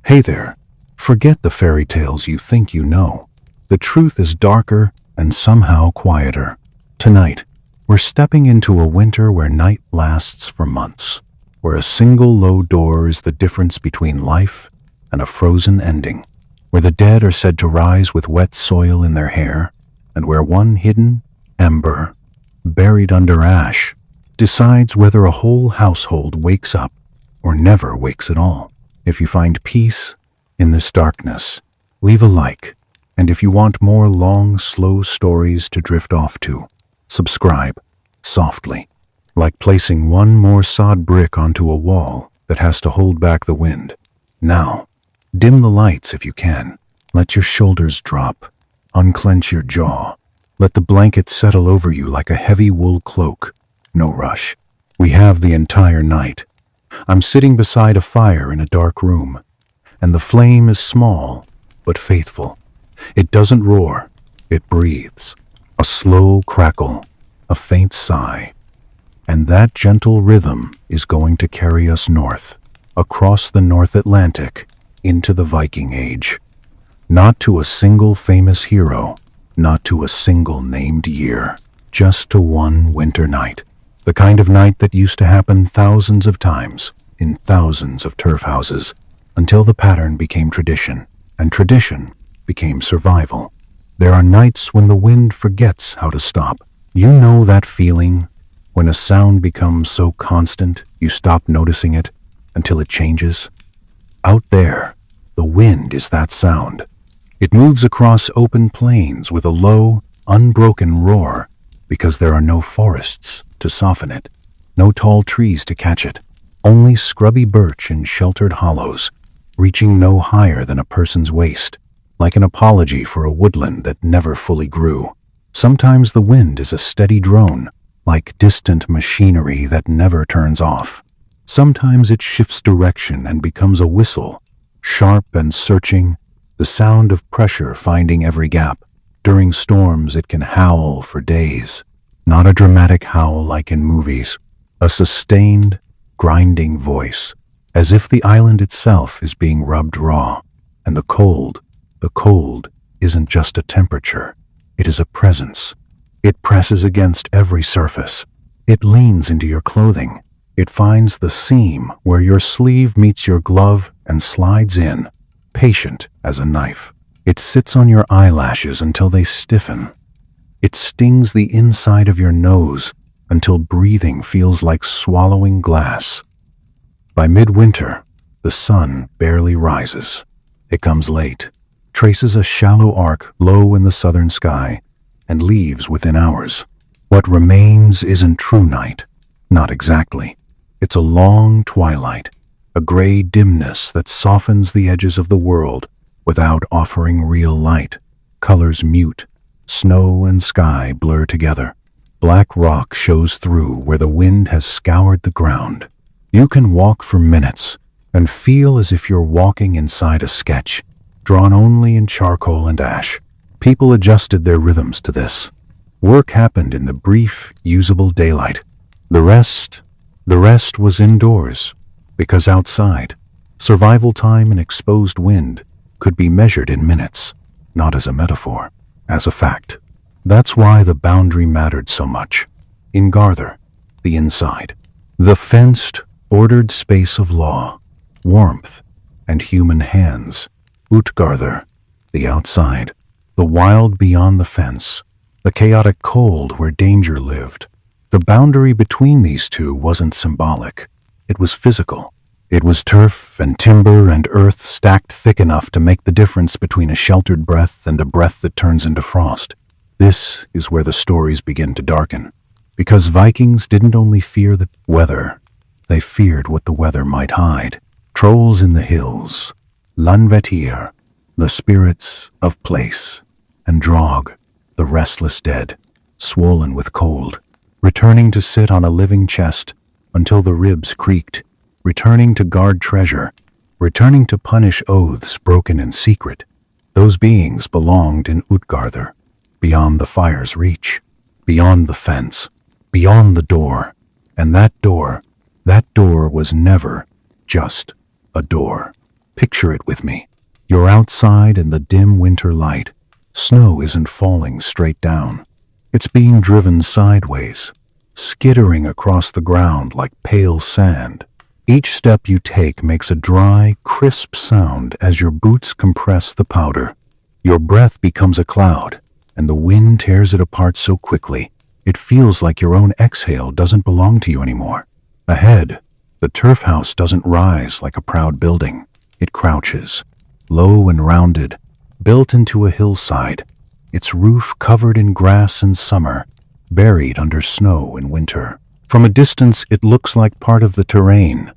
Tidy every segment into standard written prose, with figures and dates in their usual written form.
Hey there. Forget the fairy tales you think you know. The truth is darker and somehow quieter. Tonight, we're stepping into a winter where night lasts for months, where a single low door is the difference between life and a frozen ending, where the dead are said to rise with wet soil in their hair, and where one hidden ember, buried under ash, decides whether a whole household wakes up or never wakes at all. If you find peace in this darkness, leave a like, and if you want more long, slow stories to drift off to, subscribe softly, like placing one more sod brick onto a wall that has to hold back the wind. Now, dim the lights if you can. Let your shoulders drop. Unclench your jaw. Let the blanket settle over you like a heavy wool cloak. No rush. We have the entire night. I'm sitting beside a fire in a dark room, and the flame is small but faithful. It doesn't roar, it breathes. A slow crackle, a faint sigh, and that gentle rhythm is going to carry us north, across the North Atlantic, into the Viking Age. Not to a single famous hero, not to a single named year, just to one winter night. The kind of night that used to happen thousands of times in thousands of turf houses until the pattern became tradition, and tradition became survival. There are nights when the wind forgets how to stop. You know that feeling when a sound becomes so constant you stop noticing it until it changes? Out there, the wind is that sound. It moves across open plains with a low, unbroken roar because there are no forests to soften it, no tall trees to catch it, only scrubby birch in sheltered hollows, reaching no higher than a person's waist, like an apology for a woodland that never fully grew. Sometimes the wind is a steady drone, like distant machinery that never turns off. Sometimes it shifts direction and becomes a whistle, sharp and searching, the sound of pressure finding every gap. During storms it can howl for days. Not a dramatic howl like in movies, a sustained, grinding voice, as if the island itself is being rubbed raw. And the cold isn't just a temperature, it is a presence. It presses against every surface. It leans into your clothing. It finds the seam where your sleeve meets your glove and slides in, patient as a knife. It sits on your eyelashes until they stiffen. It stings the inside of your nose until breathing feels like swallowing glass. By midwinter, the sun barely rises. It comes late, traces a shallow arc low in the southern sky, and leaves within hours. What remains isn't true night. Not exactly. It's a long twilight, a gray dimness that softens the edges of the world without offering real light. Colors mute. Snow and sky blur together. Black rock shows through where the wind has scoured the ground. You can walk for minutes and feel as if you're walking inside a sketch, drawn only in charcoal and ash. People adjusted their rhythms to this. Work happened in the brief, usable daylight. The rest was indoors, because outside, survival time in exposed wind could be measured in minutes, not as a metaphor, as a fact. That's why the boundary mattered so much. In Garther, the inside, the fenced, ordered space of law, warmth, and human hands. Utgarther, the outside, the wild beyond the fence, the chaotic cold where danger lived. The boundary between these two wasn't symbolic. It was physical. It was turf and timber and earth stacked thick enough to make the difference between a sheltered breath and a breath that turns into frost. This is where the stories begin to darken. Because Vikings didn't only fear the weather, they feared what the weather might hide. Trolls in the hills, Lanvetir, the spirits of place, and draugr, the restless dead, swollen with cold, returning to sit on a living chest until the ribs creaked, returning to guard treasure, returning to punish oaths broken in secret. Those beings belonged in Utgarther, beyond the fire's reach, beyond the fence, beyond the door, and that door was never just a door. Picture it with me. You're outside in the dim winter light. Snow isn't falling straight down. It's being driven sideways, skittering across the ground like pale sand. Each step you take makes a dry, crisp sound as your boots compress the powder. Your breath becomes a cloud, and the wind tears it apart so quickly, it feels like your own exhale doesn't belong to you anymore. Ahead, the turf house doesn't rise like a proud building. It crouches, low and rounded, built into a hillside, its roof covered in grass in summer, buried under snow in winter. From a distance, it looks like part of the terrain,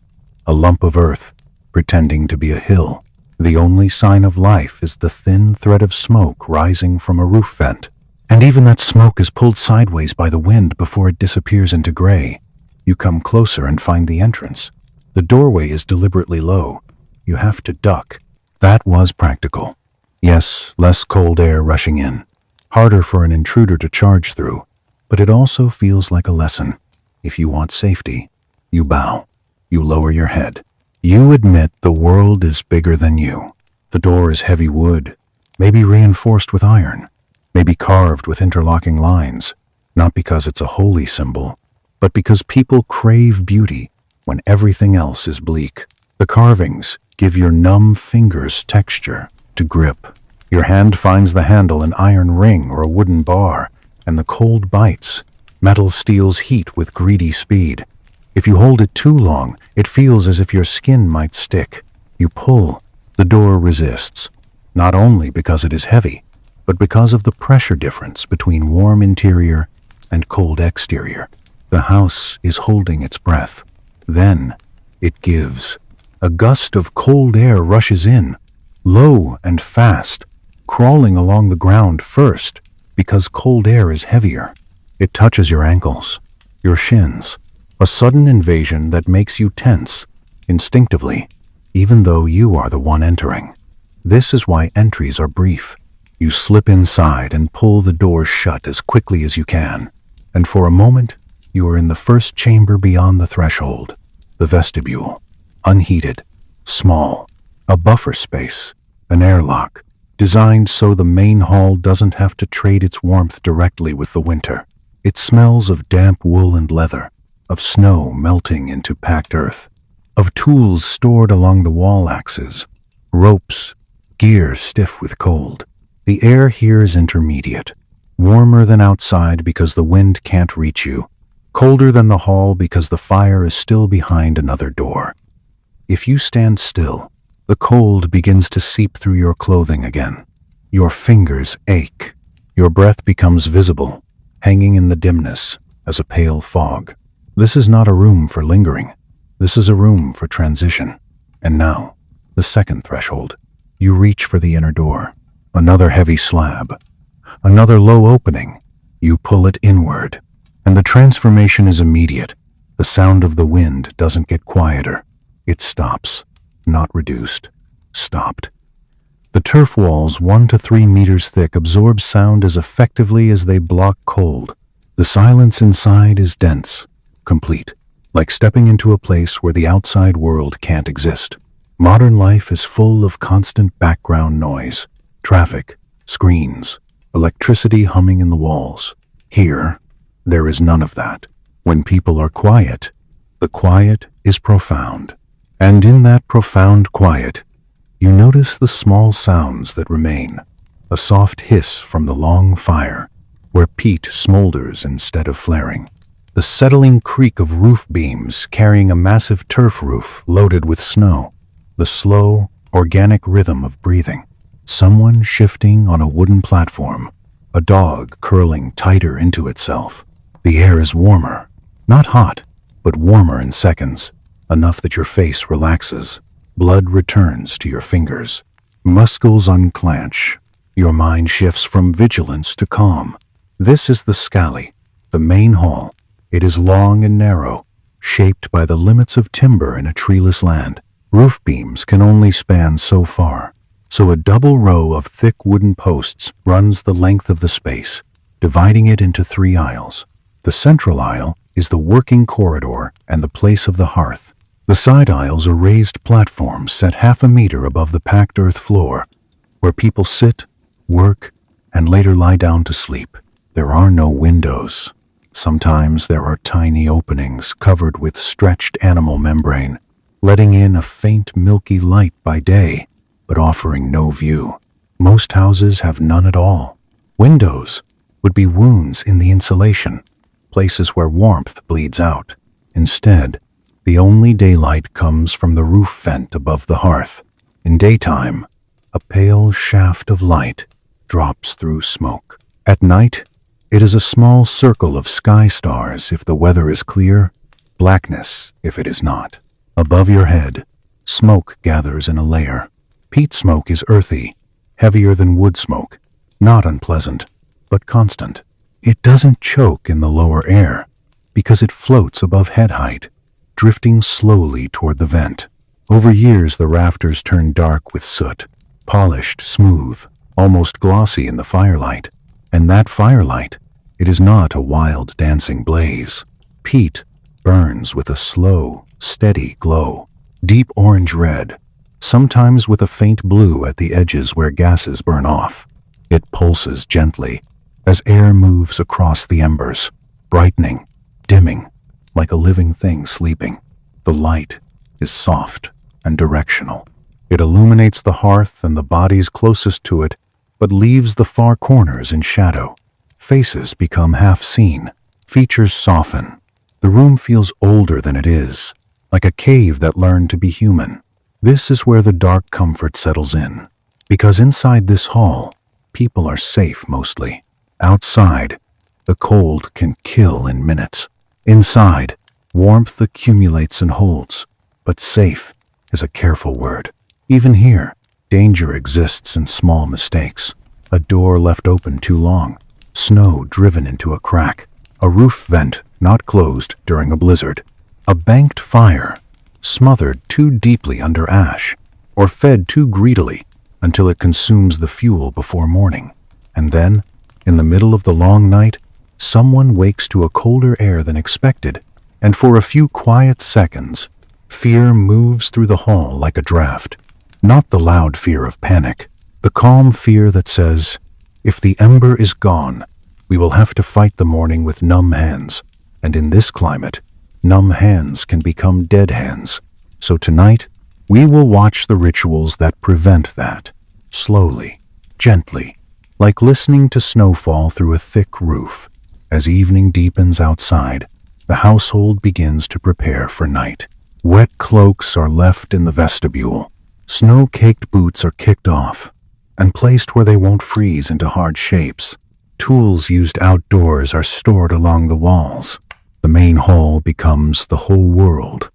a lump of earth, pretending to be a hill. The only sign of life is the thin thread of smoke rising from a roof vent. And even that smoke is pulled sideways by the wind before it disappears into gray. You come closer and find the entrance. The doorway is deliberately low. You have to duck. That was practical. Yes, less cold air rushing in. Harder for an intruder to charge through. But it also feels like a lesson. If you want safety, you bow. You lower your head. You admit the world is bigger than you. The door is heavy wood, maybe reinforced with iron, maybe carved with interlocking lines, not because it's a holy symbol, but because people crave beauty when everything else is bleak. The carvings give your numb fingers texture to grip. Your hand finds the handle an iron ring or a wooden bar, and the cold bites. Metal steals heat with greedy speed. If you hold it too long, it feels as if your skin might stick. You pull. The door resists, not only because it is heavy, but because of the pressure difference between warm interior and cold exterior. The house is holding its breath. Then it gives. A gust of cold air rushes in, low and fast, crawling along the ground first, because cold air is heavier. It touches your ankles, your shins. A sudden invasion that makes you tense, instinctively, even though you are the one entering. This is why entries are brief. You slip inside and pull the door shut as quickly as you can. And for a moment, you are in the first chamber beyond the threshold, the vestibule. Unheated, small, a buffer space, an airlock, designed so the main hall doesn't have to trade its warmth directly with the winter. It smells of damp wool and leather, of snow melting into packed earth, of tools stored along the wall axes, ropes, gear stiff with cold. The air here is intermediate, warmer than outside because the wind can't reach you, colder than the hall because the fire is still behind another door. If you stand still, the cold begins to seep through your clothing again. Your fingers ache. Your breath becomes visible, hanging in the dimness as a pale fog. This is not a room for lingering. This is a room for transition. And now, the second threshold. You reach for the inner door. Another heavy slab. Another low opening. You pull it inward. And the transformation is immediate. The sound of the wind doesn't get quieter. It stops. Not reduced. Stopped. The turf walls, 1 to 3 meters thick, absorb sound as effectively as they block cold. The silence inside is dense. Complete, like stepping into a place where the outside world can't exist. Modern life is full of constant background noise, traffic, screens, electricity humming in the walls. Here, there is none of that. When people are quiet, the quiet is profound. And in that profound quiet, you notice the small sounds that remain. A soft hiss from the long fire, where peat smolders instead of flaring. The settling creak of roof beams carrying a massive turf roof loaded with snow. The slow, organic rhythm of breathing. Someone shifting on a wooden platform. A dog curling tighter into itself. The air is warmer. Not hot, but warmer in seconds. Enough that your face relaxes. Blood returns to your fingers. Muscles unclench. Your mind shifts from vigilance to calm. This is the scally, the main hall. It is long and narrow, shaped by the limits of timber in a treeless land. Roof beams can only span so far, so a double row of thick wooden posts runs the length of the space, dividing it into 3 aisles. The central aisle is the working corridor and the place of the hearth. The side aisles are raised platforms set half a meter above the packed earth floor, where people sit, work, and later lie down to sleep. There are no windows. Sometimes there are tiny openings covered with stretched animal membrane, letting in a faint milky light by day, but offering no view. Most houses have none at all. Windows would be wounds in the insulation, places where warmth bleeds out. Instead, the only daylight comes from the roof vent above the hearth. In daytime, a pale shaft of light drops through smoke. At night, it is a small circle of sky stars if the weather is clear, blackness if it is not. Above your head, smoke gathers in a layer. Peat smoke is earthy, heavier than wood smoke, not unpleasant, but constant. It doesn't choke in the lower air because it floats above head height, drifting slowly toward the vent. Over years, the rafters turn dark with soot, polished, smooth, almost glossy in the firelight. And that firelight, it is not a wild dancing blaze. Peat burns with a slow, steady glow, deep orange-red, sometimes with a faint blue at the edges where gases burn off. It pulses gently as air moves across the embers, brightening, dimming, like a living thing sleeping. The light is soft and directional. It illuminates the hearth and the bodies closest to it, but leaves the far corners in shadow. Faces become half seen, features soften. The room feels older than it is, like a cave that learned to be human. This is where the dark comfort settles in, because inside this hall, people are safe mostly. Outside, the cold can kill in minutes. Inside, warmth accumulates and holds, but safe is a careful word. Even here, danger exists in small mistakes. A door left open too long, snow driven into a crack, a roof vent not closed during a blizzard, a banked fire smothered too deeply under ash, or fed too greedily until it consumes the fuel before morning. And then, in the middle of the long night, someone wakes to a colder air than expected, and for a few quiet seconds, fear moves through the hall like a draft. Not the loud fear of panic, the calm fear that says, if the ember is gone, we will have to fight the morning with numb hands. And in this climate, numb hands can become dead hands. So tonight, we will watch the rituals that prevent that. Slowly, gently, like listening to snowfall through a thick roof. As evening deepens outside, the household begins to prepare for night. Wet cloaks are left in the vestibule. Snow-caked boots are kicked off and placed where they won't freeze into hard shapes. Tools used outdoors are stored along the walls. The main hall becomes the whole world.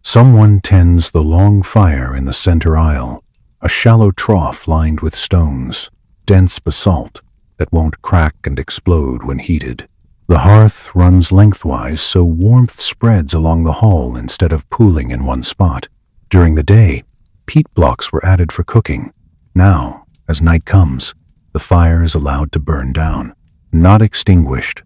Someone tends the long fire in the center aisle, a shallow trough lined with stones, dense basalt that won't crack and explode when heated. The hearth runs lengthwise so warmth spreads along the hall instead of pooling in one spot. During the day, peat blocks were added for cooking. Now, as night comes, the fire is allowed to burn down. Not extinguished,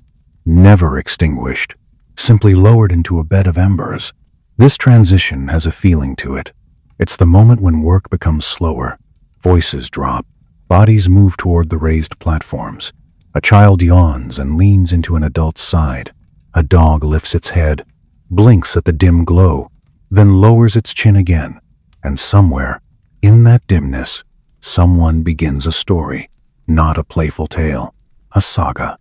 never extinguished, simply lowered into a bed of embers. This transition has a feeling to it. It's the moment when work becomes slower, voices drop, bodies move toward the raised platforms. A child yawns and leans into an adult's side. A dog lifts its head, blinks at the dim glow, then lowers its chin again. And somewhere, in that dimness, someone begins a story, not a playful tale, a saga,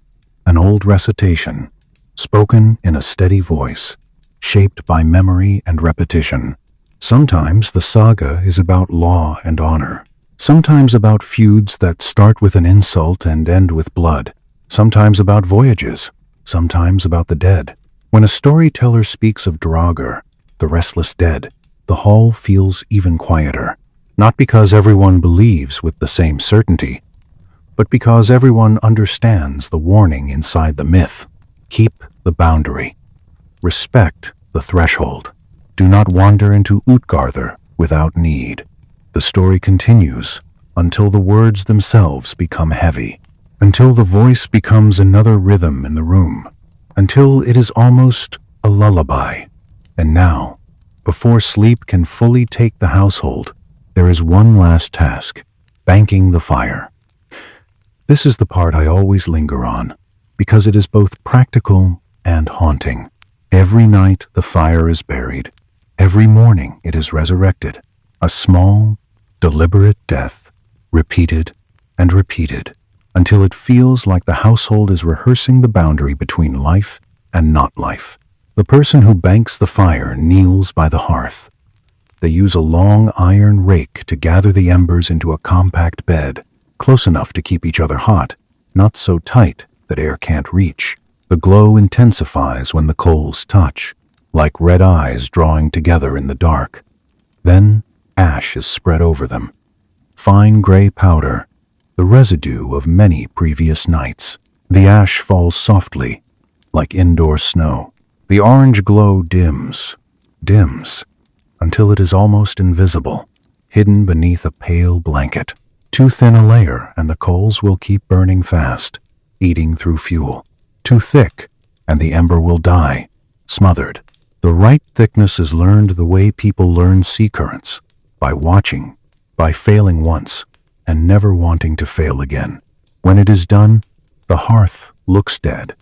an old recitation, spoken in a steady voice, shaped by memory and repetition. Sometimes the saga is about law and honor, sometimes about feuds that start with an insult and end with blood, sometimes about voyages, sometimes about the dead. When a storyteller speaks of draugr, the restless dead, the hall feels even quieter, not because everyone believes with the same certainty, but because everyone understands the warning inside the myth. Keep the boundary. Respect the threshold. Do not wander into Utgarther without need. The story continues until the words themselves become heavy, until the voice becomes another rhythm in the room, until it is almost a lullaby. And now, Before sleep can fully take the household, there is one last task: banking the fire. This is the part I always linger on, because it is both practical and haunting. Every night the fire is buried. Every morning it is resurrected. A small, deliberate death, repeated and repeated, until it feels like the household is rehearsing the boundary between life and not life. The person who banks the fire kneels by the hearth. They use a long iron rake to gather the embers into a compact bed, close enough to keep each other hot, not so tight that air can't reach. The glow intensifies when the coals touch, like red eyes drawing together in the dark. Then ash is spread over them. Fine gray powder, the residue of many previous nights. The ash falls softly, like indoor snow. The orange glow dims, until it is almost invisible, hidden beneath a pale blanket. Too thin a layer and the coals will keep burning fast, eating through fuel. Too thick and the ember will die, smothered. The right thickness is learned the way people learn sea currents, by watching, by failing once, and never wanting to fail again. When it is done, the hearth looks dead.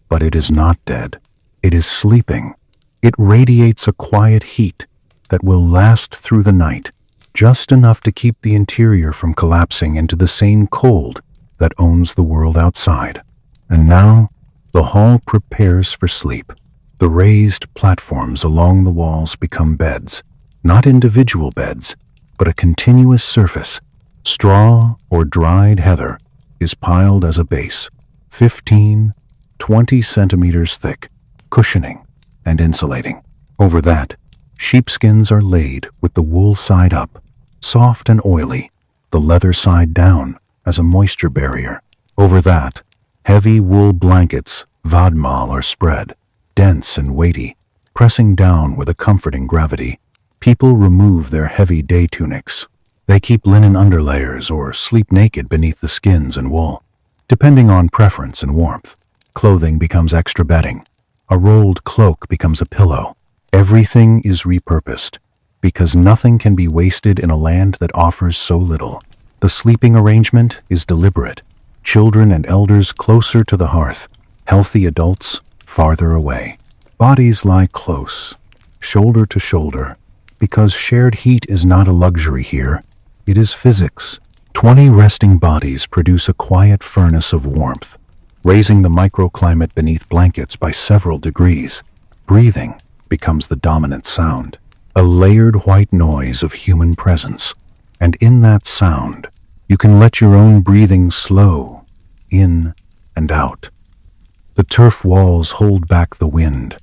But it is not dead. It is sleeping. It radiates a quiet heat that will last through the night, just enough to keep the interior from collapsing into the same cold that owns the world outside. And now, the hall prepares for sleep. The raised platforms along the walls become beds, not individual beds, but a continuous surface. Straw or dried heather is piled as a base, 15, 20 centimeters thick, cushioning and insulating. Over that, sheepskins are laid with the wool side up, soft and oily, the leather side down as a moisture barrier. Over that, heavy wool blankets, vadmal, are spread, dense and weighty, pressing down with a comforting gravity. People remove their heavy day tunics. They keep linen underlayers or sleep naked beneath the skins and wool. Depending on preference and warmth, clothing becomes extra bedding. A rolled cloak becomes a pillow. Everything is repurposed, because nothing can be wasted in a land that offers so little. The sleeping arrangement is deliberate. Children and elders closer to the hearth, healthy adults farther away. Bodies lie close, shoulder to shoulder, because shared heat is not a luxury here. It is physics. 20 resting bodies produce a quiet furnace of warmth, raising the microclimate beneath blankets by several degrees. Breathing becomes the dominant sound, a layered white noise of human presence. And in that sound, you can let your own breathing slow, in and out. The turf walls hold back the wind.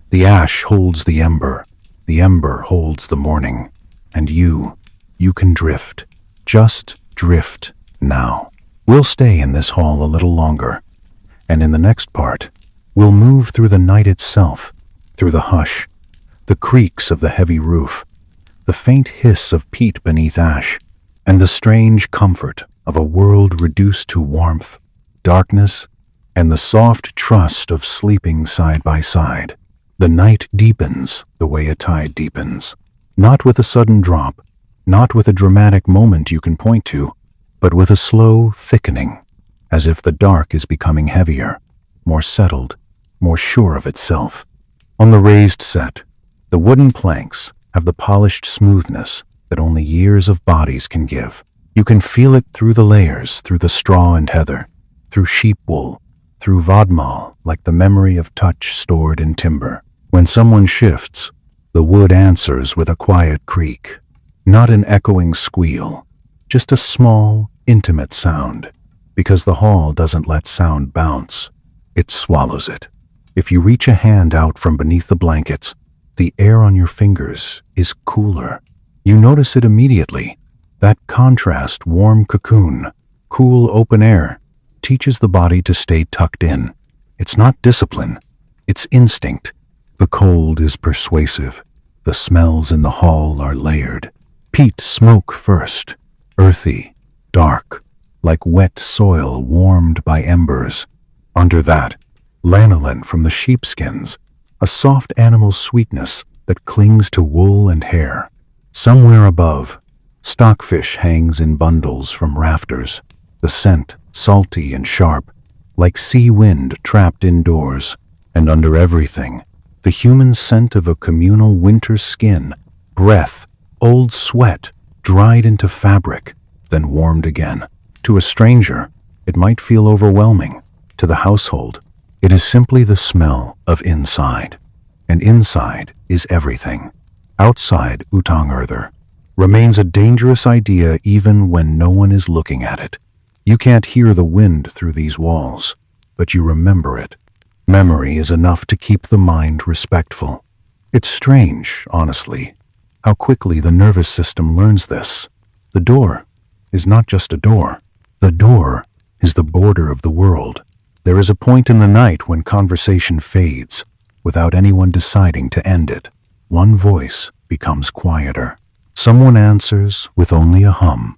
The ash holds the ember holds the morning. And you can drift. Just drift now. We'll stay in this hall a little longer. And in the next part, we'll move through the night itself, through the hush, the creaks of the heavy roof, the faint hiss of peat beneath ash, and the strange comfort of a world reduced to warmth, darkness, and the soft trust of sleeping side by side. The night deepens the way a tide deepens, not with a sudden drop, not with a dramatic moment you can point to, but with a slow thickening, as if the dark is becoming heavier, more settled, more sure of itself. On the raised set, the wooden planks have the polished smoothness that only years of bodies can give. You can feel it through the layers, through the straw and heather, through sheep wool, through vadmal, like the memory of touch stored in timber. When someone shifts, the wood answers with a quiet creak, not an echoing squeal, just a small, intimate sound, because the hall doesn't let sound bounce. It swallows it. If you reach a hand out from beneath the blankets, the air on your fingers is cooler. You notice it immediately. That contrast, warm cocoon, cool open air, teaches the body to stay tucked in. It's not discipline, it's instinct. The cold is persuasive. The smells in the hall are layered. Peat smoke first, earthy, dark, like wet soil warmed by embers. Under that, lanolin from the sheepskins, a soft animal sweetness that clings to wool and hair. Somewhere above, stockfish hangs in bundles from rafters, the scent salty and sharp, like sea wind trapped indoors. And under everything, the human scent of a communal winter skin, breath, old sweat, dried into fabric, then warmed again. To a stranger, it might feel overwhelming. To the household, it is simply the smell of inside. And inside is everything. Outside Utangerther remains a dangerous idea even when no one is looking at it. You can't hear the wind through these walls, but you remember it. Memory is enough to keep the mind respectful. It's strange, honestly, how quickly the nervous system learns this. The door is not just a door. The door is the border of the world. There is a point in the night when conversation fades, without anyone deciding to end it. One voice becomes quieter. Someone answers with only a hum.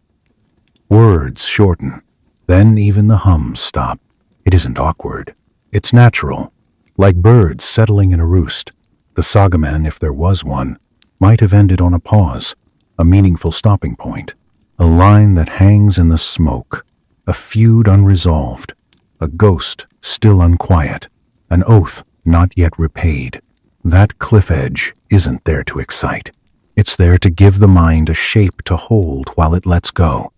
Words shorten. Then even the hums stop. It isn't awkward. It's natural. Like birds settling in a roost. The sagaman, if there was one, might have ended on a pause, a meaningful stopping point. A line that hangs in the smoke. A feud unresolved. A ghost still unquiet. An oath not yet repaid. That cliff edge isn't there to excite. It's there to give the mind a shape to hold while it lets go.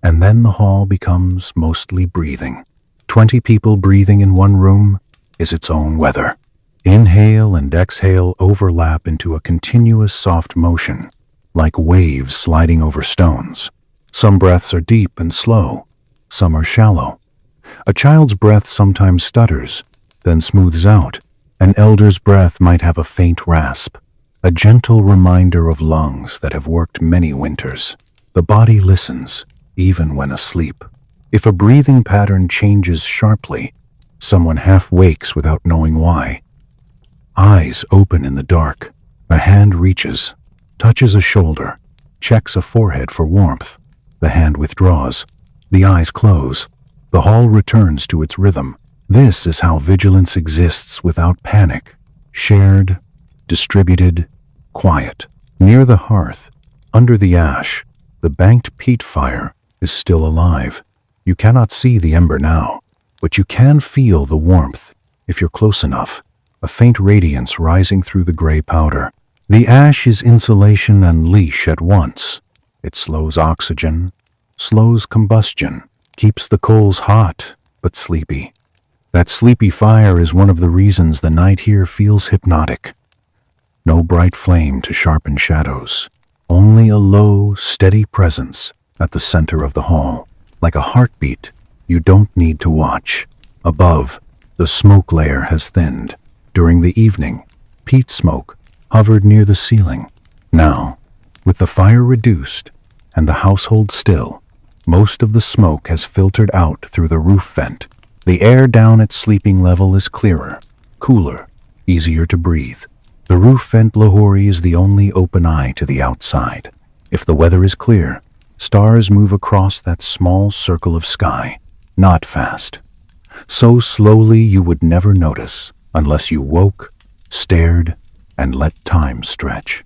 And then the hall becomes mostly breathing. 20 people breathing in one room is its own weather. Inhale and exhale overlap into a continuous soft motion, like waves sliding over stones. Some breaths are deep and slow, some are shallow. A child's breath sometimes stutters, then smooths out. An elder's breath might have a faint rasp, a gentle reminder of lungs that have worked many winters. The body listens, even when asleep. If a breathing pattern changes sharply, someone half wakes without knowing why. Eyes open in the dark. A hand reaches, touches a shoulder, checks a forehead for warmth. The hand withdraws. The eyes close. The hall returns to its rhythm. This is how vigilance exists without panic. Shared, distributed, quiet. Near the hearth, under the ash, the banked peat fire is still alive. You cannot see the ember now, but you can feel the warmth, if you're close enough, a faint radiance rising through the gray powder. The ash is insulation and leash at once. It slows oxygen, slows combustion, keeps the coals hot but sleepy. That sleepy fire is one of the reasons the night here feels hypnotic. No bright flame to sharpen shadows, only a low, steady presence at the center of the hall. Like a heartbeat, you don't need to watch. Above, the smoke layer has thinned. During the evening, peat smoke hovered near the ceiling. Now, with the fire reduced and the household still, most of the smoke has filtered out through the roof vent. The air down at sleeping level is clearer, cooler, easier to breathe. The roof vent Lahori is the only open eye to the outside. If the weather is clear, stars move across that small circle of sky, not fast. So slowly you would never notice unless you woke, stared, and let time stretch.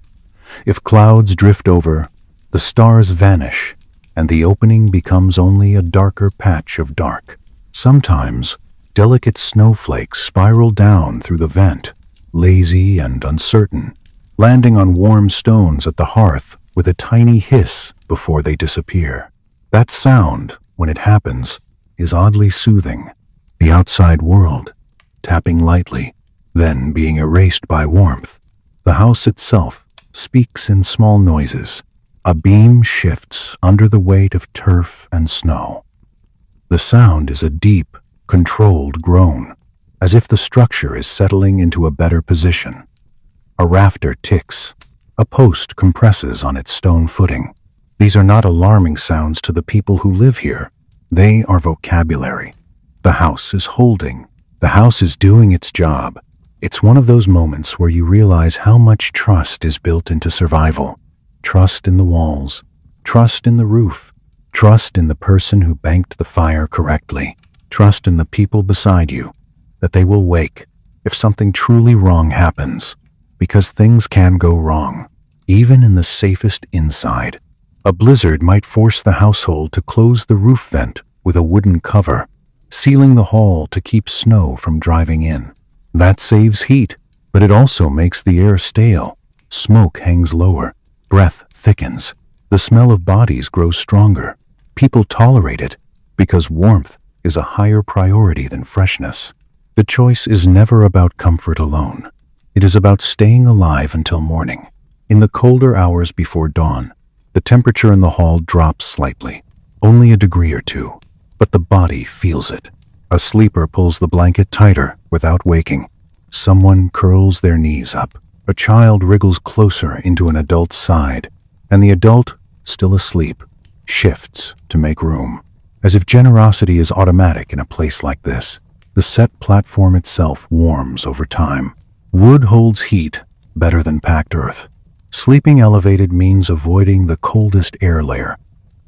If clouds drift over, the stars vanish, and the opening becomes only a darker patch of dark. Sometimes, delicate snowflakes spiral down through the vent, lazy and uncertain, landing on warm stones at the hearth with a tiny hiss before they disappear. That sound, when it happens, is oddly soothing. The outside world, tapping lightly, then being erased by warmth. The house itself speaks in small noises. A beam shifts under the weight of turf and snow. The sound is a deep, controlled groan, as if the structure is settling into a better position. A rafter ticks. A post compresses on its stone footing. These are not alarming sounds to the people who live here. They are vocabulary. The house is holding. The house is doing its job. It's one of those moments where you realize how much trust is built into survival. Trust in the walls. Trust in the roof. Trust in the person who banked the fire correctly. Trust in the people beside you, that they will wake if something truly wrong happens. because things can go wrong, even in the safest inside. A blizzard might force the household to close the roof vent with a wooden cover, sealing the hall to keep snow from driving in. That saves heat, but it also makes the air stale. Smoke hangs lower, breath thickens, the smell of bodies grows stronger. People tolerate it because warmth is a higher priority than freshness. The choice is never about comfort alone. It is about staying alive until morning. In the colder hours before dawn, the temperature in the hall drops slightly, only a degree or two, but the body feels it. A sleeper pulls the blanket tighter without waking. Someone curls their knees up. A child wriggles closer into an adult's side, and the adult, still asleep, shifts to make room. As if generosity is automatic in a place like this, the set platform itself warms over time. Wood holds heat better than packed earth. Sleeping elevated means avoiding the coldest air layer,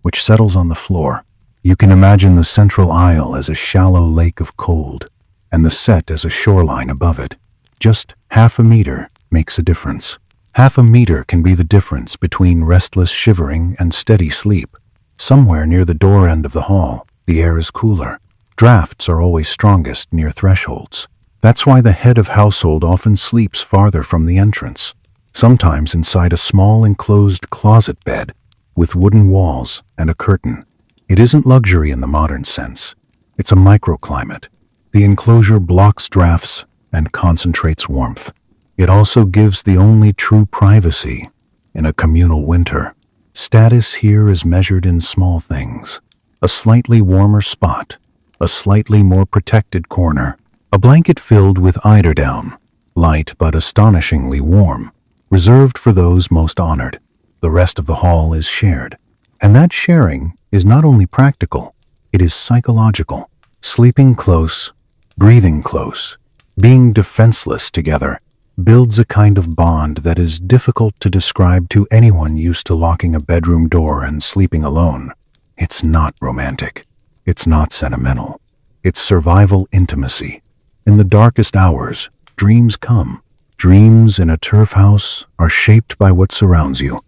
which settles on the floor. You can imagine the central aisle as a shallow lake of cold, and the set as a shoreline above it. Just half a meter makes a difference. Half a meter can be the difference between restless shivering and steady sleep. Somewhere near the door end of the hall, the air is cooler. Drafts are always strongest near thresholds. That's why the head of household often sleeps farther from the entrance, sometimes inside a small enclosed closet bed with wooden walls and a curtain. It isn't luxury in the modern sense. It's a microclimate. The enclosure blocks drafts and concentrates warmth. It also gives the only true privacy in a communal winter. Status here is measured in small things. A slightly warmer spot, a slightly more protected corner, a blanket filled with eiderdown, light but astonishingly warm, reserved for those most honored. The rest of the hall is shared. And that sharing is not only practical, it is psychological. Sleeping close, breathing close, being defenseless together builds a kind of bond that is difficult to describe to anyone used to locking a bedroom door and sleeping alone. It's not romantic. It's not sentimental. It's survival intimacy. In the darkest hours, dreams come. Dreams in a turf house are shaped by what surrounds you.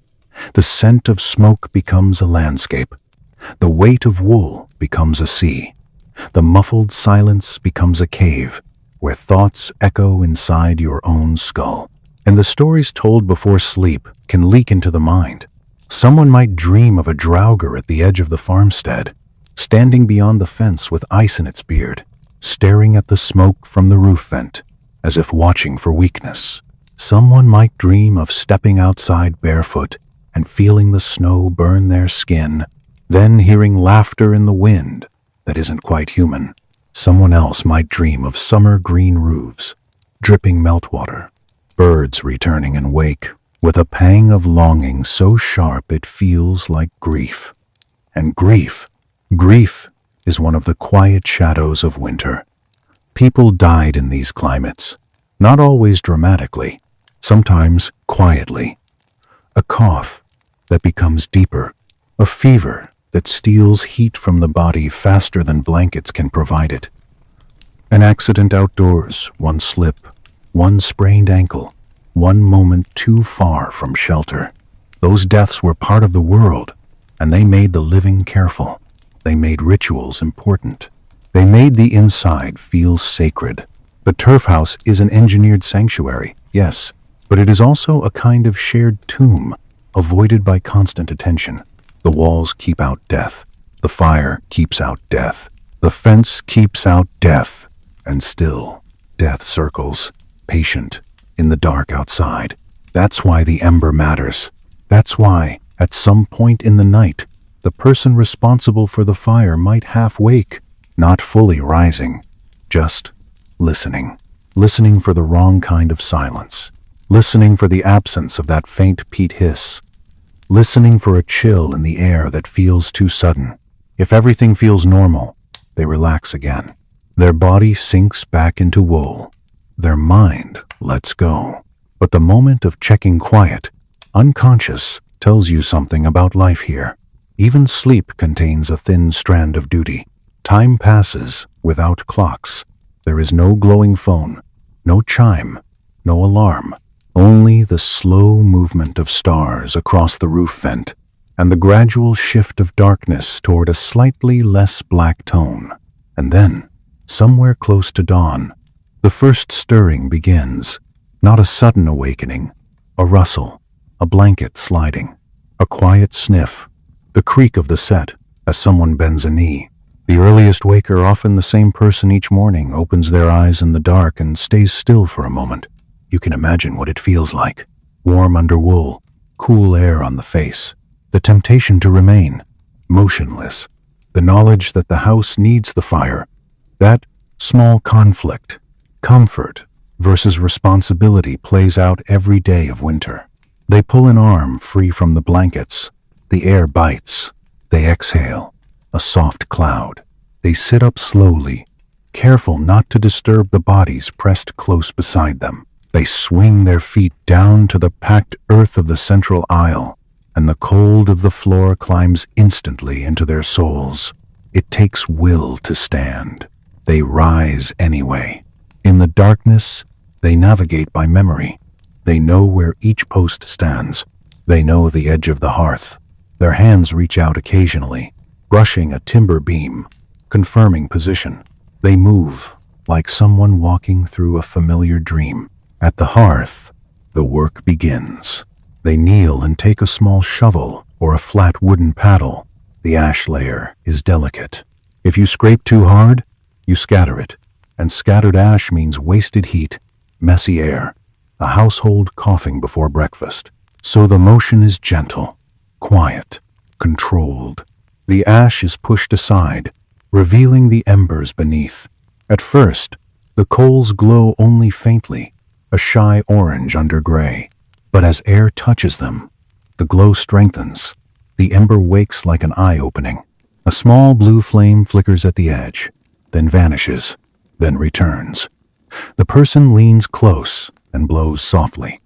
The scent of smoke becomes a landscape. The weight of wool becomes a sea. The muffled silence becomes a cave where thoughts echo inside your own skull. And the stories told before sleep can leak into the mind. Someone might dream of a draugr at the edge of the farmstead, standing beyond the fence with ice in its beard, staring at the smoke from the roof vent, as if watching for weakness. Someone might dream of stepping outside barefoot and feeling the snow burn their skin, then hearing laughter in the wind that isn't quite human. Someone else might dream of summer green roofs, dripping meltwater, birds returning in wake, with a pang of longing so sharp it feels like grief. And grief is one of the quiet shadows of winter. People died in these climates, not always dramatically, sometimes quietly. A cough that becomes deeper, a fever that steals heat from the body faster than blankets can provide it. An accident outdoors, one slip, one sprained ankle, one moment too far from shelter. Those deaths were part of the world, and they made the living careful. They made rituals important. They made the inside feel sacred. The turf house is an engineered sanctuary, yes, but it is also a kind of shared tomb, avoided by constant attention. The walls keep out death. The fire keeps out death. The fence keeps out death. And still, death circles, patient, in the dark outside. That's why the ember matters. That's why, at some point in the night, the person responsible for the fire might half wake, not fully rising, just listening. Listening for the wrong kind of silence. Listening for the absence of that faint peat hiss. Listening for a chill in the air that feels too sudden. If everything feels normal, they relax again. Their body sinks back into wool. Their mind lets go. But the moment of checking quiet, unconscious, tells you something about life here. Even sleep contains a thin strand of duty. Time passes without clocks. There is no glowing phone, no chime, no alarm, Only the slow movement of stars across the roof vent and the gradual shift of darkness toward a slightly less black tone. And then, somewhere close to dawn, the first stirring begins. Not a sudden awakening, a rustle, a blanket sliding, a quiet sniff, the creak of the set as someone bends a knee. The earliest waker, often the same person each morning, opens their eyes in the dark and stays still for a moment. You can imagine what it feels like. Warm under wool, cool air on the face, the temptation to remain motionless, the knowledge that the house needs the fire, that small conflict, comfort versus responsibility plays out every day of winter. They pull an arm free from the blankets. The air bites. They exhale, a soft cloud. They sit up slowly, careful not to disturb the bodies pressed close beside them. They swing their feet down to the packed earth of the central aisle, and the cold of the floor climbs instantly into their souls. It takes will to stand. They rise anyway. In the darkness, they navigate by memory. They know where each post stands. They know the edge of the hearth. Their hands reach out occasionally, brushing a timber beam, confirming position. They move, like someone walking through a familiar dream. At the hearth, the work begins. They kneel and take a small shovel or a flat wooden paddle. The ash layer is delicate. If you scrape too hard, you scatter it. And scattered ash means wasted heat, messy air, a household coughing before breakfast. So the motion is gentle, quiet, controlled. The ash is pushed aside, revealing the embers beneath. At first, the coals glow only faintly, a shy orange under gray. But as air touches them, the glow strengthens. The ember wakes like an eye opening. A small blue flame flickers at the edge, then vanishes, then returns. The person leans close and blows softly.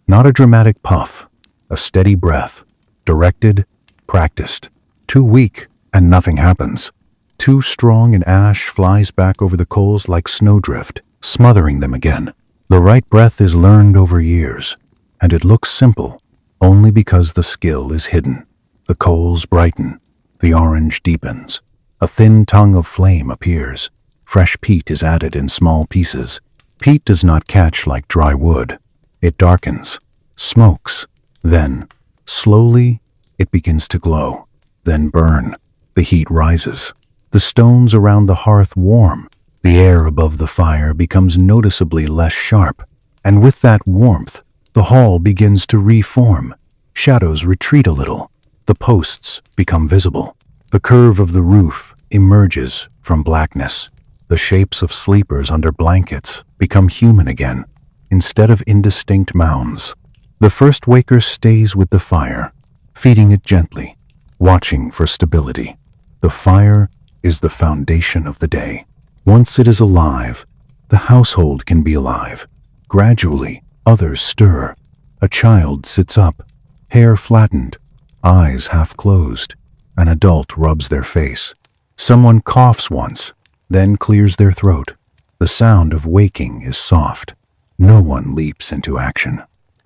Not a dramatic puff, a steady breath, directed, practiced. Too weak, and nothing happens. Too strong, and ash flies back over the coals like snowdrift, smothering them again. The right breath is learned over years, and it looks simple, only because the skill is hidden. The coals brighten, the orange deepens. A thin tongue of flame appears. Fresh peat is added in small pieces. Peat does not catch like dry wood. It darkens, smokes, then, slowly, it begins to glow, then burn. The heat rises. The stones around the hearth warm. The air above the fire becomes noticeably less sharp, and with that warmth, the hall begins to reform. Shadows retreat a little. The posts become visible. The curve of the roof emerges from blackness. The shapes of sleepers under blankets become human again, instead of indistinct mounds. The first waker stays with the fire, feeding it gently, watching for stability. The fire is the foundation of the day. Once it is alive, the household can be alive. Gradually, others stir. A child sits up, hair flattened, eyes half closed. An adult rubs their face. Someone coughs once, then clears their throat. The sound of waking is soft. No one leaps into action.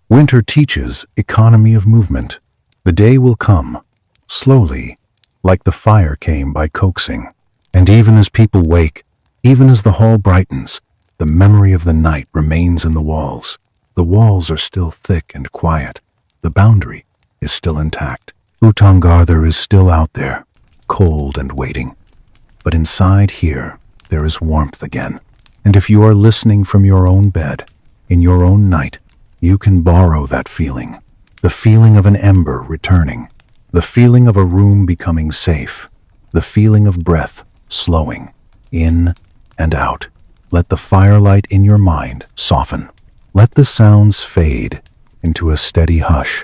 Winter teaches economy of movement. The day will come, slowly, like the fire came by coaxing. And even as people wake, even as the hall brightens, the memory of the night remains in the walls. The walls are still thick and quiet. The boundary is still intact. Utangarther is still out there, cold and waiting. But inside here, there is warmth again. And if you are listening from your own bed, in your own night, you can borrow that feeling. The feeling of an ember returning. The feeling of a room becoming safe. The feeling of breath slowing, in and out. Let the firelight in your mind soften. Let the sounds fade into a steady hush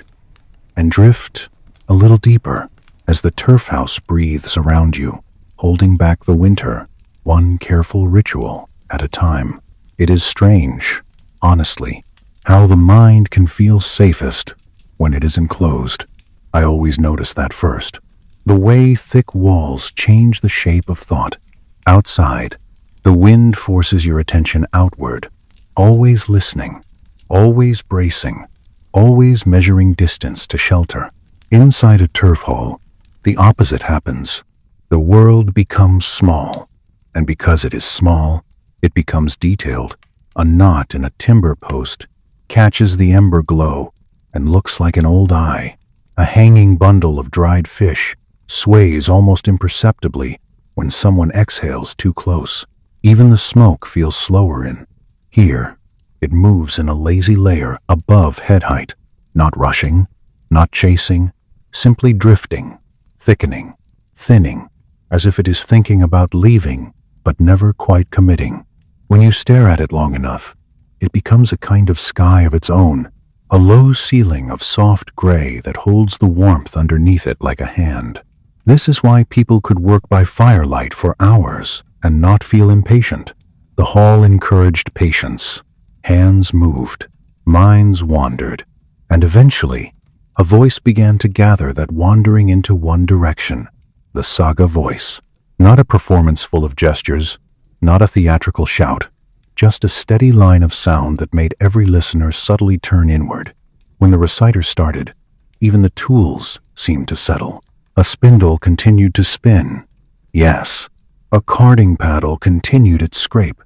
and drift a little deeper as the turf house breathes around you, holding back the winter, one careful ritual at a time. It is strange, honestly, how the mind can feel safest when it is enclosed. I always notice that first. The way thick walls change the shape of thought. Outside, the wind forces your attention outward, always listening, always bracing, always measuring distance to shelter. Inside a turf hall, the opposite happens. The world becomes small, and because it is small, it becomes detailed. A knot in a timber post catches the ember glow and looks like an old eye. A hanging bundle of dried fish sways almost imperceptibly when someone exhales too close. Even the smoke feels slower in. Here, it moves in a lazy layer above head height, not rushing, not chasing, simply drifting, thickening, thinning, as if it is thinking about leaving, but never quite committing. When you stare at it long enough, it becomes a kind of sky of its own, a low ceiling of soft gray that holds the warmth underneath it like a hand. This is why people could work by firelight for hours and not feel impatient. The hall encouraged patience. Hands moved, minds wandered, and eventually, a voice began to gather that wandering into one direction. The saga voice. Not a performance full of gestures, not a theatrical shout, just a steady line of sound that made every listener subtly turn inward. When the reciter started, even the tools seemed to settle. A spindle continued to spin. Yes. A carding paddle continued its scrape.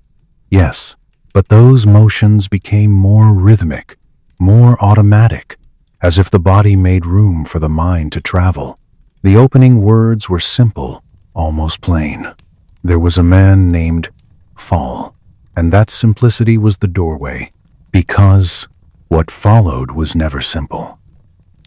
Yes. But those motions became more rhythmic, more automatic, as if the body made room for the mind to travel. The opening words were simple, almost plain. There was a man named Fall, and that simplicity was the doorway, because what followed was never simple.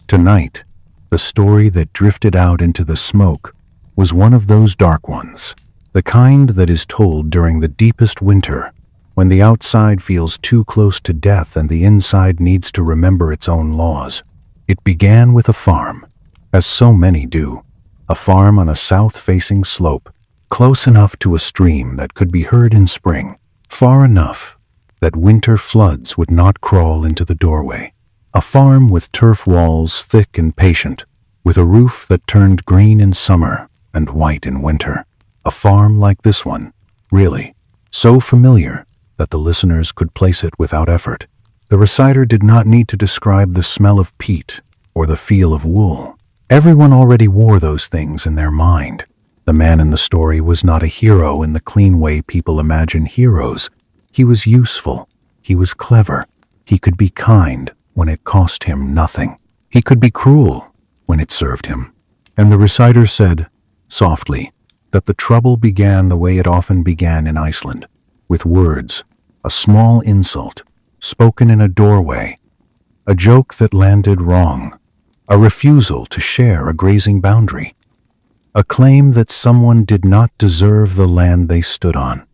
Tonight, the story that drifted out into the smoke was one of those dark ones, the kind that is told during the deepest winter, when the outside feels too close to death and the inside needs to remember its own laws. It began with a farm, as so many do, a farm on a south-facing slope, close enough to a stream that could be heard in spring, far enough that winter floods would not crawl into the doorway. A farm with turf walls thick and patient, with a roof that turned green in summer and white in winter. A farm like this one, really, so familiar that the listeners could place it without effort. The reciter did not need to describe the smell of peat or the feel of wool. Everyone already wore those things in their mind. The man in the story was not a hero in the clean way people imagine heroes. He was useful. He was clever. He could be kind when it cost him nothing. He could be cruel when it served him. And the reciter said, softly, that the trouble began the way it often began in Iceland, with words, a small insult, spoken in a doorway, a joke that landed wrong, a refusal to share a grazing boundary, a claim that someone did not deserve the land they stood on.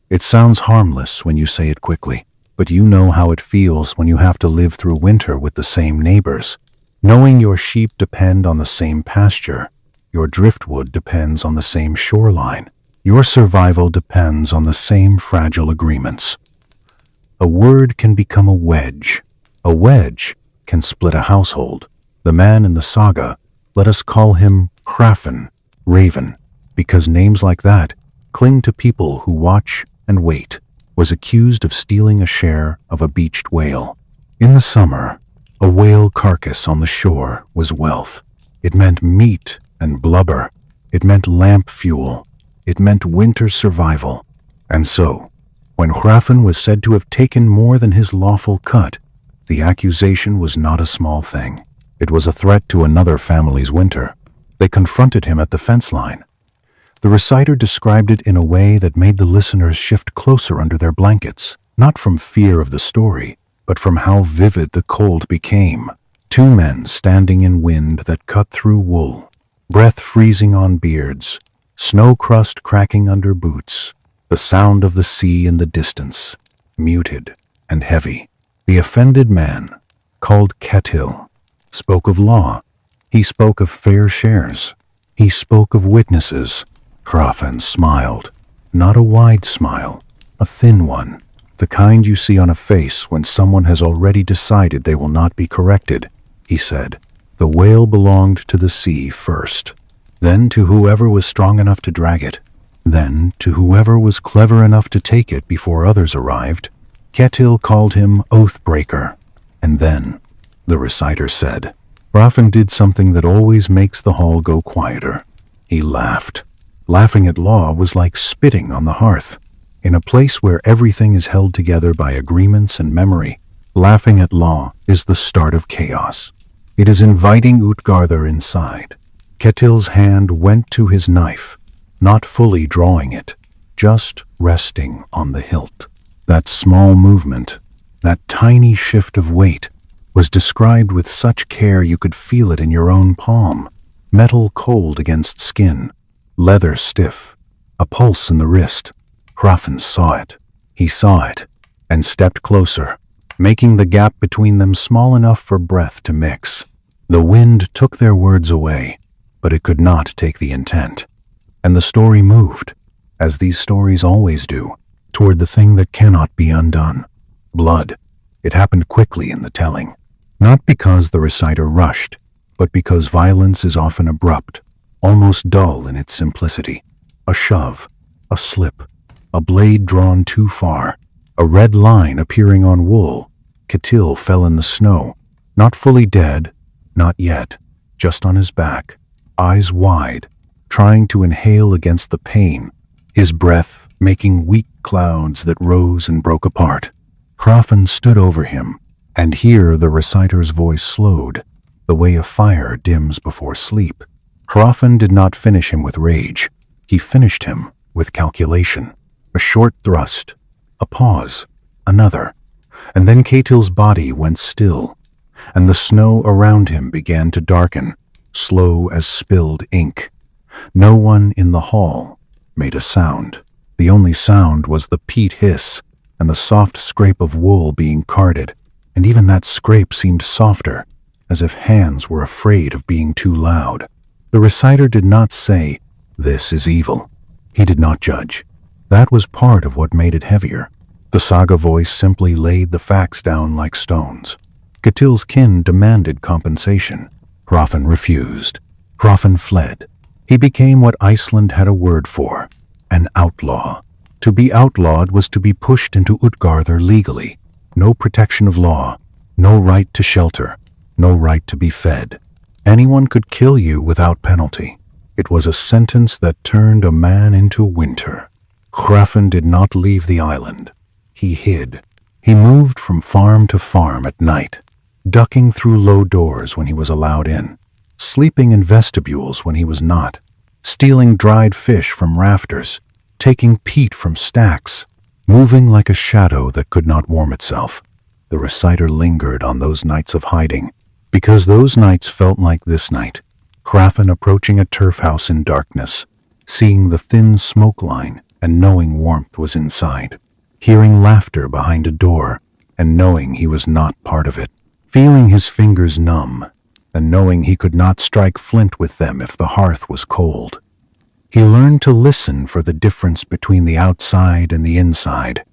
It sounds harmless when you say it quickly, but you know how it feels when you have to live through winter with the same neighbors, knowing your sheep depend on the same pasture, your driftwood depends on the same shoreline, your survival depends on the same fragile agreements. A word can become a wedge. A wedge can split a household. The man in the saga, let us call him Hrafn, Raven, because names like that cling to people who watch and wait, was accused of stealing a share of a beached whale. In the summer, a whale carcass on the shore was wealth. It meant meat and blubber. It meant lamp fuel. It meant winter survival. And so, when Hrafn was said to have taken more than his lawful cut, the accusation was not a small thing. It was a threat to another family's winter. They confronted him at the fence line. The reciter described it in a way that made the listeners shift closer under their blankets, not from fear of the story, but from how vivid the cold became. Two men standing in wind that cut through wool, breath freezing on beards, snow crust cracking under boots, the sound of the sea in the distance, muted and heavy. The offended man, called Ketil, spoke of law. He spoke of fair shares. He spoke of witnesses. Hrafn smiled, not a wide smile, a thin one, the kind you see on a face when someone has already decided they will not be corrected. He said, the whale belonged to the sea first, then to whoever was strong enough to drag it, then to whoever was clever enough to take it before others arrived. Ketil called him Oathbreaker. And then, the reciter said, Hrafn did something that always makes the hall go quieter. He laughed. Laughing at law was like spitting on the hearth. In a place where everything is held together by agreements and memory, laughing at law is the start of chaos. It is inviting Utgarda inside. Ketil's hand went to his knife, not fully drawing it, just resting on the hilt. That small movement, that tiny shift of weight, was described with such care you could feel it in your own palm. Metal cold against skin, leather stiff, a pulse in the wrist. Hrafn saw it. He saw it, and stepped closer, making the gap between them small enough for breath to mix. The wind took their words away, but it could not take the intent. And the story moved, as these stories always do, toward the thing that cannot be undone. Blood. It happened quickly in the telling. Not because the reciter rushed, but because violence is often abrupt, almost dull in its simplicity. A shove, a slip, a blade drawn too far, a red line appearing on wool. Ketil fell in the snow, not fully dead, not yet, just on his back, eyes wide, trying to inhale against the pain, his breath making weak clouds that rose and broke apart. Hrafn stood over him, and here the reciter's voice slowed, the way a fire dims before sleep. Hrafn did not finish him with rage. He finished him with calculation. A short thrust, a pause, another, and then Ketil's body went still, and the snow around him began to darken, slow as spilled ink. No one in the hall made a sound. The only sound was the peat hiss and the soft scrape of wool being carded, and even that scrape seemed softer, as if hands were afraid of being too loud. The reciter did not say, "This is evil." He did not judge. That was part of what made it heavier. The saga voice simply laid the facts down like stones. Ketil's kin demanded compensation. Hrafn refused. Hrafn fled. He became what Iceland had a word for, an outlaw. To be outlawed was to be pushed into Utgarda legally. No protection of law, no right to shelter, no right to be fed. Anyone could kill you without penalty. It was a sentence that turned a man into winter. Hrafn did not leave the island. He hid. He moved from farm to farm at night, ducking through low doors when he was allowed in, sleeping in vestibules when he was not, stealing dried fish from rafters, taking peat from stacks, moving like a shadow that could not warm itself. The reciter lingered on those nights of hiding, because those nights felt like this night. Hrafn approaching a turf house in darkness, seeing the thin smoke line and knowing warmth was inside, hearing laughter behind a door and knowing he was not part of it, feeling his fingers numb and knowing he could not strike flint with them if the hearth was cold. He learned to listen for the difference between the outside and the inside.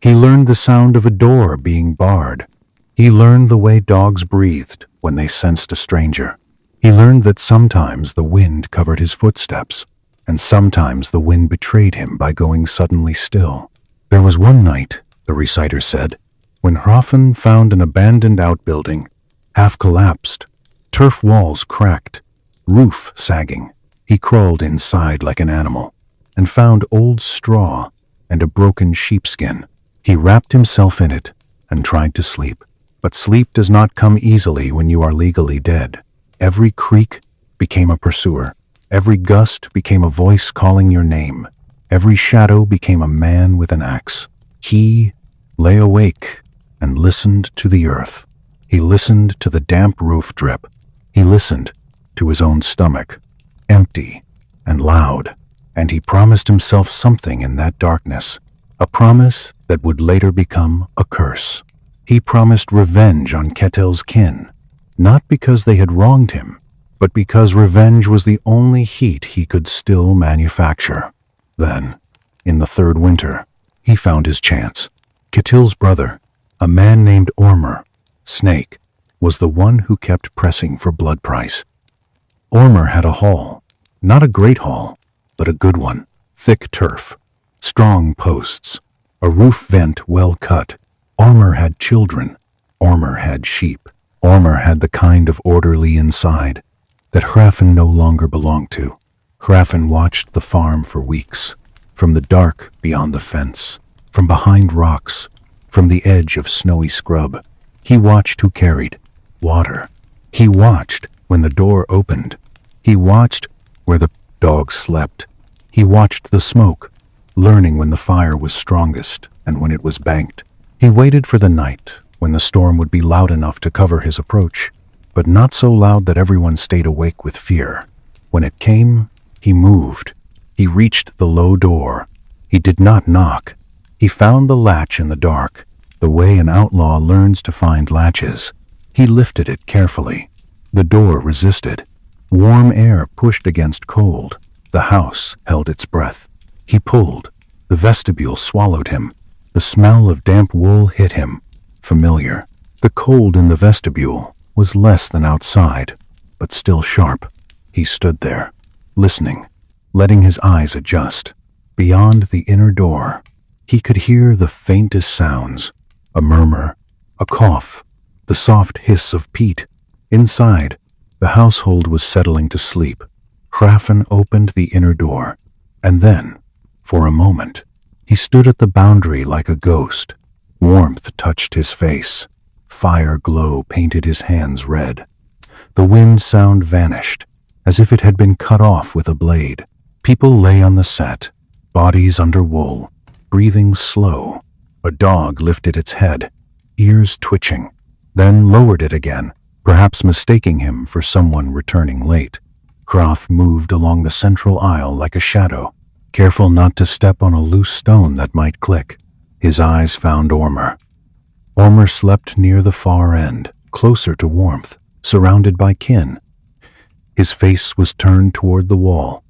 He learned the sound of a door being barred. He learned the way dogs breathed when they sensed a stranger. He learned that sometimes the wind covered his footsteps, and sometimes the wind betrayed him by going suddenly still. There was one night, the reciter said, when Hrafn found an abandoned outbuilding, half collapsed, turf walls cracked, roof sagging. He crawled inside like an animal, and found old straw and a broken sheepskin. He wrapped himself in it and tried to sleep. But sleep does not come easily when you are legally dead. Every creak became a pursuer. Every gust became a voice calling your name. Every shadow became a man with an axe. He lay awake and listened to the earth. He listened to the damp roof drip. He listened to his own stomach, empty and loud, and he promised himself something in that darkness, a promise that would later become a curse. He promised revenge on Ketil's kin, not because they had wronged him, but because revenge was the only heat he could still manufacture. Then, in the third winter, he found his chance. Ketil's brother, a man named Ormr, Snake, was the one who kept pressing for blood price. Ormr had a hall, not a great hall, but a good one, thick turf, strong posts, a roof vent well cut, Ormr had children. Ormr had sheep. Ormr had the kind of orderly inside that Hrafn no longer belonged to. Hrafn watched the farm for weeks, from the dark beyond the fence, from behind rocks, from the edge of snowy scrub. He watched who carried water. He watched when the door opened. He watched where the dogs slept. He watched the smoke, learning when the fire was strongest and when it was banked. He waited for the night when the storm would be loud enough to cover his approach, but not so loud that everyone stayed awake with fear. When it came, he moved. He reached the low door. He did not knock. He found the latch in the dark, the way an outlaw learns to find latches. He lifted it carefully. The door resisted. Warm air pushed against cold. The house held its breath. He pulled. The vestibule swallowed him. The smell of damp wool hit him. Familiar. The cold in the vestibule was less than outside, but still sharp. He stood there, listening, letting his eyes adjust. Beyond the inner door, he could hear the faintest sounds, a murmur, a cough, the soft hiss of peat. Inside, the household was settling to sleep. Hrafn opened the inner door, and then, for a moment, he stood at the boundary like a ghost. Warmth touched his face. Fire glow painted his hands red. The wind sound vanished, as if it had been cut off with a blade. People lay on the set, bodies under wool, breathing slow. A dog lifted its head, ears twitching, then lowered it again, perhaps mistaking him for someone returning late. Hrafn moved along the central aisle like a shadow, careful not to step on a loose stone that might click. His eyes found Ormr. Ormr slept near the far end, closer to warmth, surrounded by kin. His face was turned toward the wall.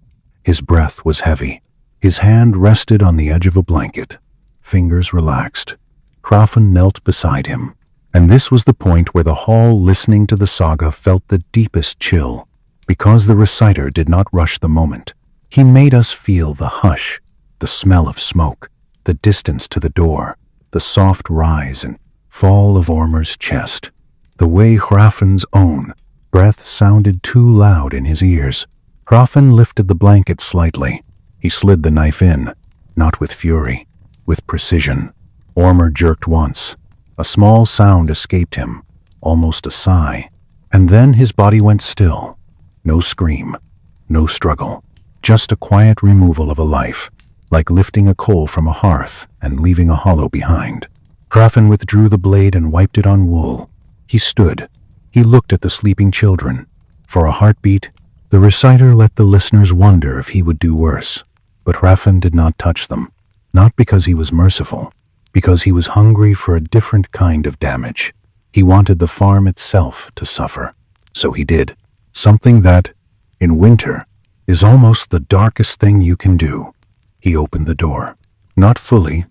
His breath was heavy. His hand rested on the edge of a blanket. Fingers relaxed. Hrafn knelt beside him, and this was the point where the hall listening to the saga felt the deepest chill, because the reciter did not rush the moment. He made us feel the hush, the smell of smoke, the distance to the door, the soft rise and fall of Ormr's chest. The way Hrafn's own breath sounded too loud in his ears. Hrafn lifted the blanket slightly. He slid the knife in, not with fury, with precision. Ormr jerked once. A small sound escaped him, almost a sigh, and then his body went still. No scream, no struggle, just a quiet removal of a life, like lifting a coal from a hearth and leaving a hollow behind. Hrafn withdrew the blade and wiped it on wool. He stood. He looked at the sleeping children. For a heartbeat, the reciter let the listeners wonder if he would do worse. But Hrafn did not touch them, not because he was merciful, because he was hungry for a different kind of damage. He wanted the farm itself to suffer. So he did. Something that, in winter, is almost the darkest thing you can do. He opened the door. Not fully,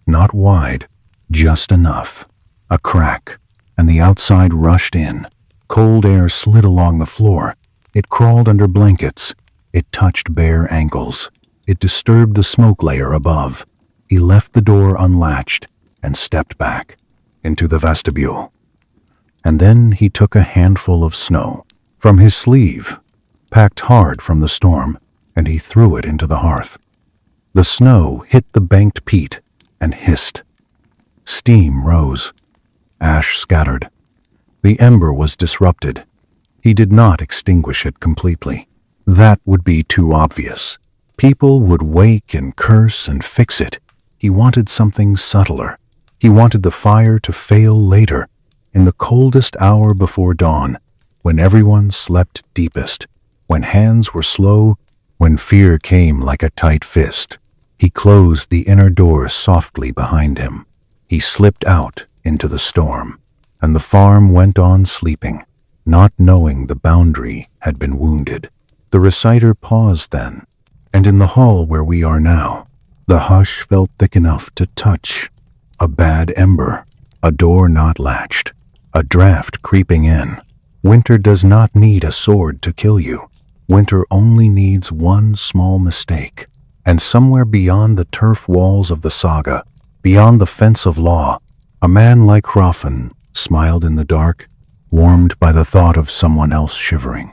not wide, just enough. A crack, and the outside rushed in. Cold air slid along the floor. It crawled under blankets. It touched bare ankles. It disturbed the smoke layer above. He left the door unlatched and stepped back into the vestibule. And then he took a handful of snow from his sleeve, packed hard from the storm, and he threw it into the hearth. The snow hit the banked peat and hissed. Steam rose. Ash scattered. The ember was disrupted. He did not extinguish it completely. That would be too obvious. People would wake and curse and fix it. He wanted something subtler. He wanted the fire to fail later, in the coldest hour before dawn, when everyone slept deepest, when hands were slow, when fear came like a tight fist. He closed the inner door softly behind him. He slipped out into the storm, and the farm went on sleeping, not knowing the boundary had been wounded. The reciter paused then, and in the hall where we are now, the hush felt thick enough to touch. A bad ember, a door not latched, a draft creeping in. Winter does not need a sword to kill you. Winter only needs one small mistake. And somewhere beyond the turf walls of the saga, beyond the fence of law, A man like Hroffen smiled in the dark, warmed by the thought of someone else shivering.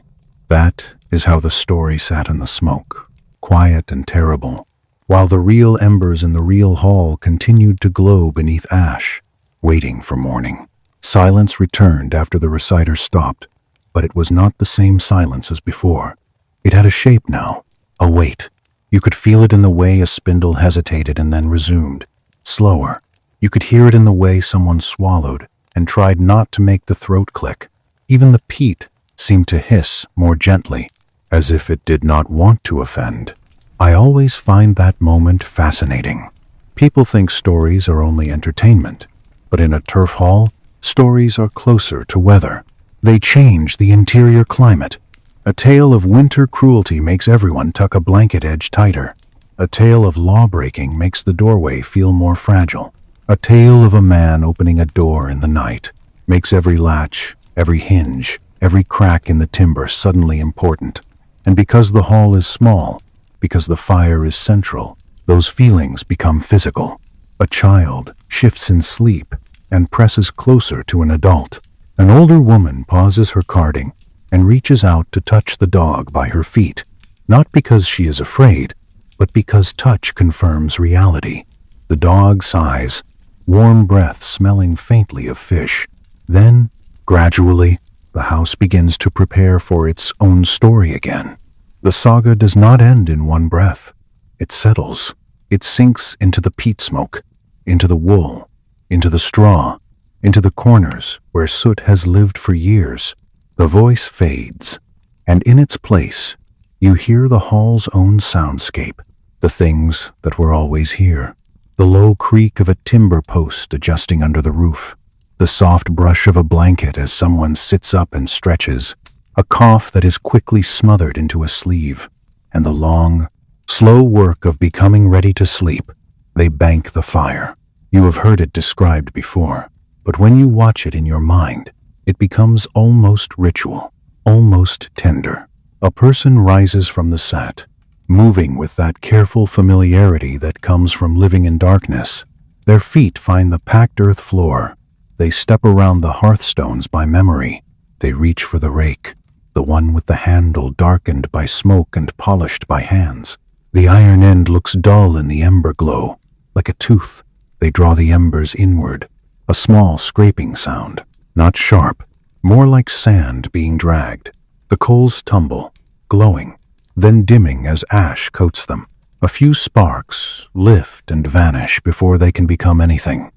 That is how the story sat in the smoke, quiet and terrible, while the real embers in the real hall continued to glow beneath ash, waiting for morning. Silence returned after the reciter stopped, but it was not the same silence as before. It had a shape now, a weight. You could feel it in the way a spindle hesitated and then resumed, slower. You could hear it in the way someone swallowed and tried not to make the throat click. Even the peat seemed to hiss more gently, as if it did not want to offend. I always find that moment fascinating. People think stories are only entertainment, but in a turf hall, stories are closer to weather. They change the interior climate. A tale of winter cruelty makes everyone tuck a blanket edge tighter. A tale of law-breaking makes the doorway feel more fragile. A tale of a man opening a door in the night makes every latch, every hinge, every crack in the timber suddenly important. And because the hall is small, because the fire is central, those feelings become physical. A child shifts in sleep and presses closer to an adult. An older woman pauses her carding and reaches out to touch the dog by her feet, not because she is afraid, but because touch confirms reality. The dog sighs, warm breath smelling faintly of fish. Then, gradually, the house begins to prepare for its own story again. The saga does not end in one breath. It settles. It sinks into the peat smoke, into the wool, into the straw, into the corners where soot has lived for years. The voice fades, and in its place, you hear the hall's own soundscape, the things that were always here. The low creak of a timber post adjusting under the roof, the soft brush of a blanket as someone sits up and stretches, a cough that is quickly smothered into a sleeve, and the long, slow work of becoming ready to sleep. They bank the fire. You have heard it described before, but when you watch it in your mind, it becomes almost ritual, almost tender. A person rises from the set, moving with that careful familiarity that comes from living in darkness. Their feet find the packed earth floor. They step around the hearthstones by memory. They reach for the rake, the one with the handle darkened by smoke and polished by hands. The iron end looks dull in the ember glow, like a tooth. They draw the embers inward, a small scraping sound, not sharp, more like sand being dragged. The coals tumble, glowing, then dimming as ash coats them. A few sparks lift and vanish before they can become anything.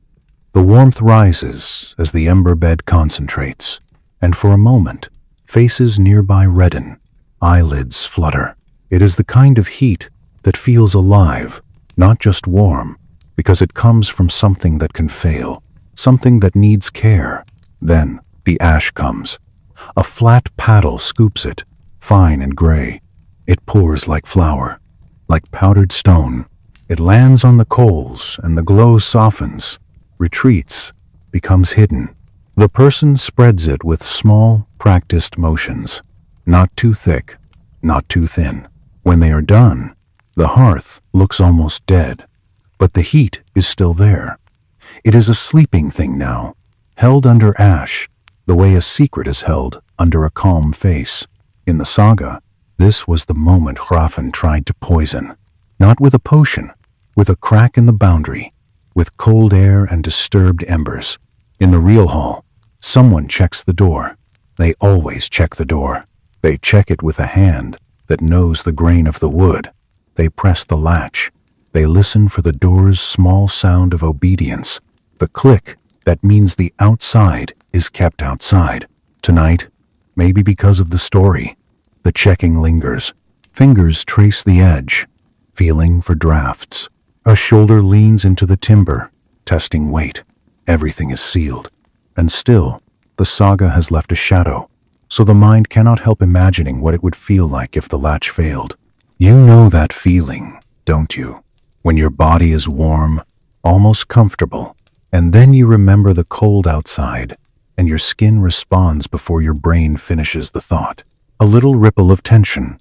The warmth rises as the ember bed concentrates, and for a moment, faces nearby redden, eyelids flutter. It is the kind of heat that feels alive, not just warm, because it comes from something that can fail, something that needs care. Then the ash comes. A flat paddle scoops it, fine and gray. It pours like flour, like powdered stone. It lands on the coals, and the glow softens, retreats, becomes hidden. The person spreads it with small, practiced motions, not too thick, not too thin. When they are done, the hearth looks almost dead, but the heat is still there. It is a sleeping thing now, held under ash, the way a secret is held under a calm face. In the saga, this was the moment Hroffen tried to poison, not with a potion, with a crack in the boundary, with cold air and disturbed embers. In the real hall, someone checks the door. They always check the door. They check it with a hand that knows the grain of the wood. They press the latch. They listen for the door's small sound of obedience, the click that means the outside is kept outside. Tonight, maybe because of the story, the checking lingers. Fingers trace the edge, feeling for drafts. A shoulder leans into the timber, testing weight. Everything is sealed. And still, the saga has left a shadow, so the mind cannot help imagining what it would feel like if the latch failed. You know that feeling, don't you? When your body is warm, almost comfortable, and then you remember the cold outside, and your skin responds before your brain finishes the thought. A little ripple of tension,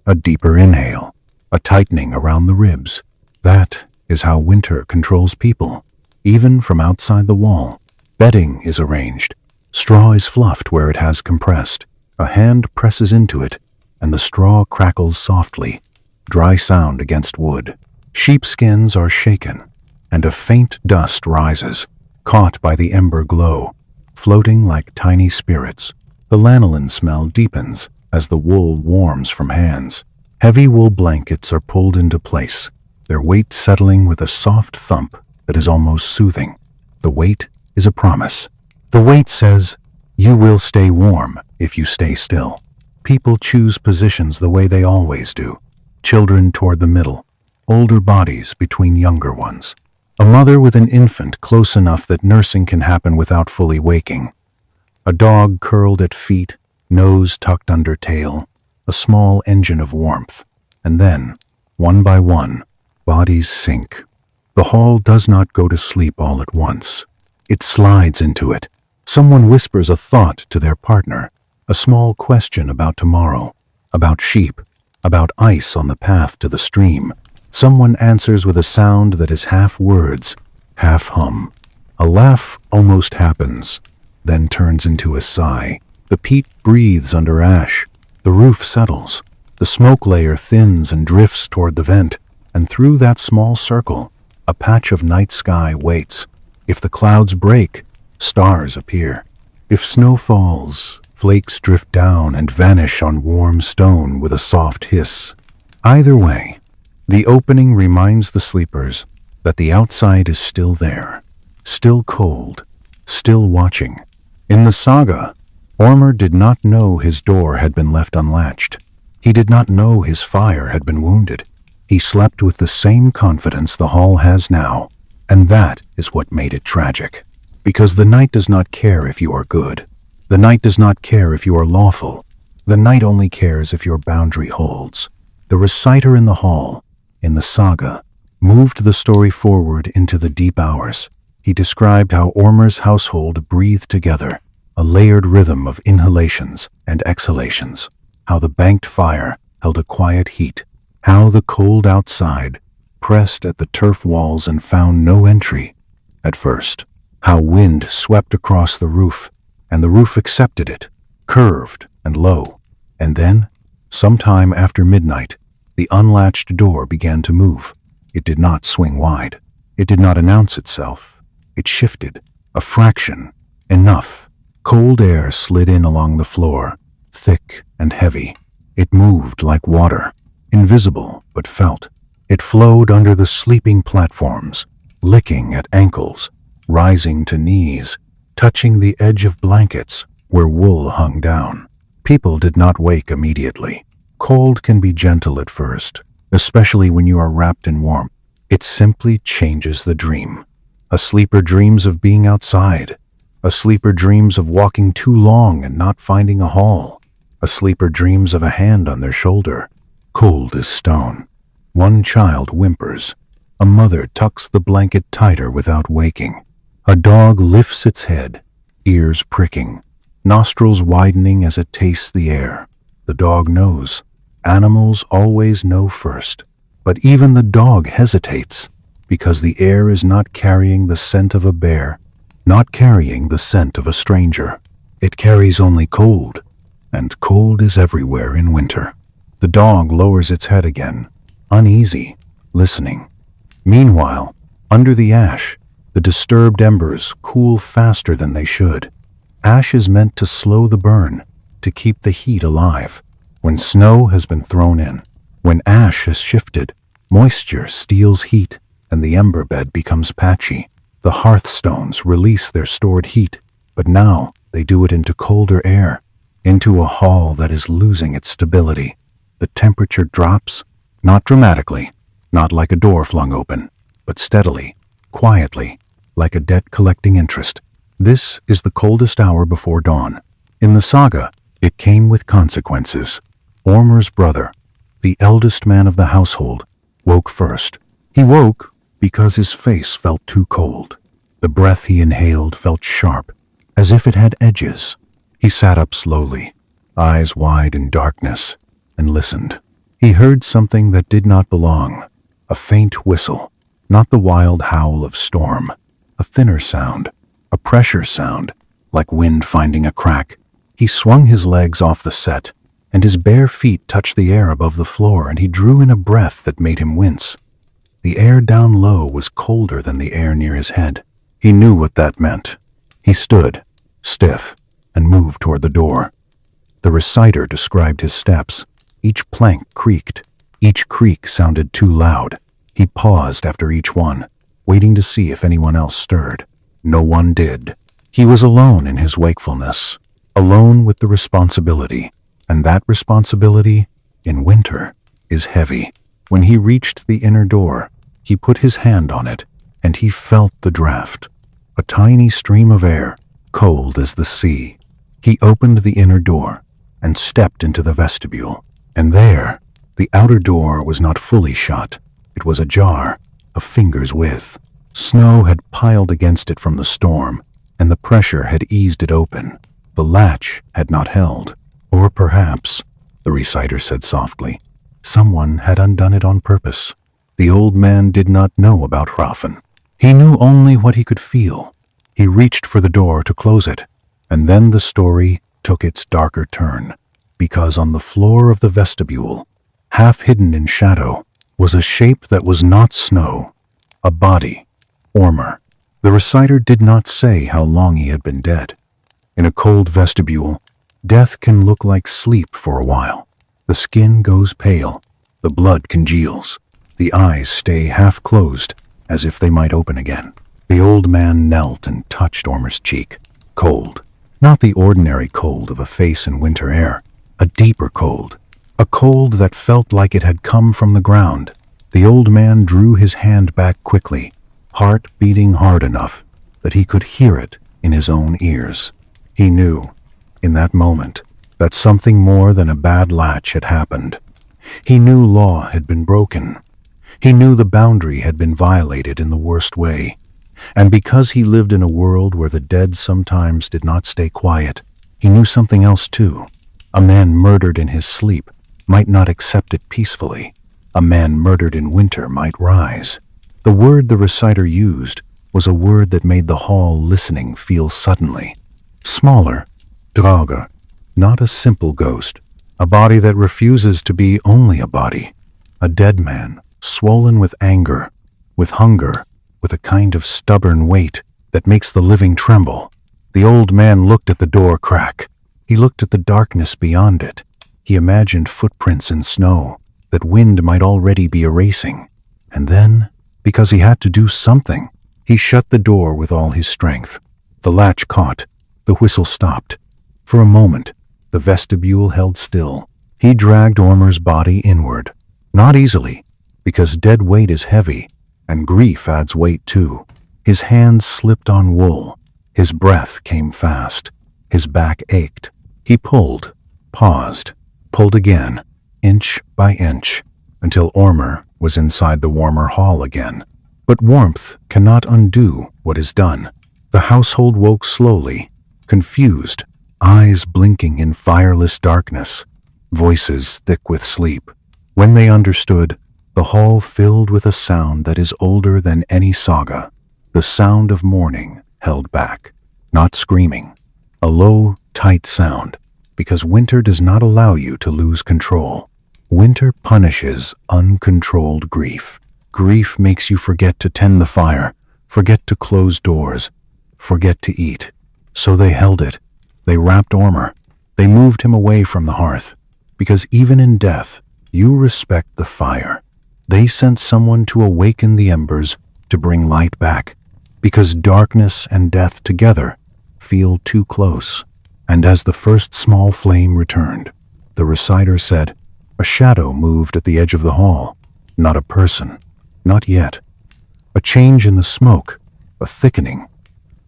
a deeper inhale, a tightening around the ribs. That is how winter controls people, even from outside the wall. Bedding is arranged. Straw is fluffed where it has compressed. A hand presses into it, and the straw crackles softly, dry sound against wood. Sheepskins are shaken, and a faint dust rises, caught by the ember glow, floating like tiny spirits. The lanolin smell deepens as the wool warms from hands. Heavy wool blankets are pulled into place, their weight settling with a soft thump that is almost soothing. The weight is a promise. The weight says, "You will stay warm if you stay still." People choose positions the way they always do. Children toward the middle, older bodies between younger ones. A mother with an infant close enough that nursing can happen without fully waking. A dog curled at feet, nose tucked under tail, a small engine of warmth. And then, one by one, bodies sink. The hall does not go to sleep all at once. It slides into it. Someone whispers a thought to their partner, a small question about tomorrow, about sheep, about ice on the path to the stream. Someone answers with a sound that is half words, half hum. A laugh almost happens, then turns into a sigh. The peat breathes under ash. The roof settles. The smoke layer thins and drifts toward the vent, and through that small circle, a patch of night sky waits. If the clouds break, stars appear. If snow falls, flakes drift down and vanish on warm stone with a soft hiss. Either way, the opening reminds the sleepers that the outside is still there, still cold, still watching. In the saga, Ormr did not know his door had been left unlatched. He did not know his fire had been wounded. He slept with the same confidence the hall has now, and that is what made it tragic. Because the night does not care if you are good. The night does not care if you are lawful. The night only cares if your boundary holds. The reciter in the hall, in the saga, moved the story forward into the deep hours. He described how Ormr's household breathed together, a layered rhythm of inhalations and exhalations, how the banked fire held a quiet heat, how the cold outside pressed at the turf walls and found no entry at first, how wind swept across the roof, and the roof accepted it, curved and low, and then, sometime after midnight, the unlatched door began to move. It did not swing wide. It did not announce itself. It shifted, a fraction, enough. Cold air slid in along the floor, thick and heavy. It moved like water, invisible but felt. It flowed under the sleeping platforms, licking at ankles, rising to knees, touching the edge of blankets where wool hung down. People did not wake immediately. Cold can be gentle at first, especially when you are wrapped in warmth. It simply changes the dream. A sleeper dreams of being outside. A sleeper dreams of walking too long and not finding a hall. A sleeper dreams of a hand on their shoulder, cold as stone. One child whimpers. A mother tucks the blanket tighter without waking. A dog lifts its head, ears pricking, nostrils widening as it tastes the air. The dog knows. Animals always know first. But even the dog hesitates, because the air is not carrying the scent of a bear, not carrying the scent of a stranger. It carries only cold, and cold is everywhere in winter. The dog lowers its head again, uneasy, listening. Meanwhile, under the ash, the disturbed embers cool faster than they should. Ash is meant to slow the burn, to keep the heat alive. When snow has been thrown in, when ash has shifted, moisture steals heat, and the ember bed becomes patchy. The hearthstones release their stored heat, but now they do it into colder air, into a hall that is losing its stability. The temperature drops, not dramatically, not like a door flung open, but steadily, quietly, like a debt collecting interest. This is the coldest hour before dawn. In the saga, it came with consequences. Ormr's brother, the eldest man of the household, woke first. He woke because his face felt too cold. The breath he inhaled felt sharp, as if it had edges. He sat up slowly, eyes wide in darkness, and listened. He heard something that did not belong, a faint whistle, not the wild howl of storm, a thinner sound, a pressure sound, like wind finding a crack. He swung his legs off the set, and his bare feet touched the air above the floor, and he drew in a breath that made him wince. The air down low was colder than the air near his head. He knew what that meant. He stood, stiff, and moved toward the door. The reciter described his steps. Each plank creaked. Each creak sounded too loud. He paused after each one, waiting to see if anyone else stirred. No one did. He was alone in his wakefulness, alone with the responsibility, and that responsibility, in winter, is heavy. When he reached the inner door, he put his hand on it, and he felt the draft, a tiny stream of air, cold as the sea. He opened the inner door and stepped into the vestibule, and there, the outer door was not fully shut. It was ajar, a finger's width. Snow had piled against it from the storm, and the pressure had eased it open. The latch had not held. Or perhaps, the reciter said softly, someone had undone it on purpose. The old man did not know about Raffen. He knew only what he could feel. He reached for the door to close it, and then the story took its darker turn, because on the floor of the vestibule, half hidden in shadow, was a shape that was not snow, a body, Ormur. The reciter did not say how long he had been dead. In a cold vestibule, death can look like sleep for a while. The skin goes pale, the blood congeals, the eyes stay half closed, as if they might open again. The old man knelt and touched Ormur's cheek. Cold. Not the ordinary cold of a face in winter air, a deeper cold, a cold that felt like it had come from the ground. The old man drew his hand back quickly, heart beating hard enough that he could hear it in his own ears. He knew, in that moment, that something more than a bad latch had happened. He knew law had been broken. He knew the boundary had been violated in the worst way. And because he lived in a world where the dead sometimes did not stay quiet, he knew something else too. A man murdered in his sleep might not accept it peacefully. A man murdered in winter might rise. The word the reciter used was a word that made the hall listening feel suddenly smaller. Draugr, not a simple ghost, a body that refuses to be only a body. A dead man, swollen with anger, with hunger, with a kind of stubborn weight that makes the living tremble. The old man looked at the door crack. He looked at the darkness beyond it. He imagined footprints in snow that wind might already be erasing. And then, because he had to do something, he shut the door with all his strength. The latch caught. The whistle stopped. For a moment, the vestibule held still. He dragged Ormur's body inward. Not easily, because dead weight is heavy, and grief adds weight too. His hands slipped on wool. His breath came fast. His back ached. He pulled, paused, pulled again, inch by inch, until Ormur was inside the warmer hall again. But warmth cannot undo what is done. The household woke slowly, confused, eyes blinking in fireless darkness, voices thick with sleep. When they understood, the hall filled with a sound that is older than any saga, the sound of mourning held back, not screaming, a low, tight sound, because winter does not allow you to lose control. Winter punishes uncontrolled grief. Grief makes you forget to tend the fire, forget to close doors, forget to eat. So they held it. They wrapped Ormur. They moved him away from the hearth, because even in death, you respect the fire. They sent someone to awaken the embers, to bring light back, because darkness and death together feel too close. And as the first small flame returned, the reciter said, a shadow moved at the edge of the hall. Not a person. Not yet. A change in the smoke, a thickening,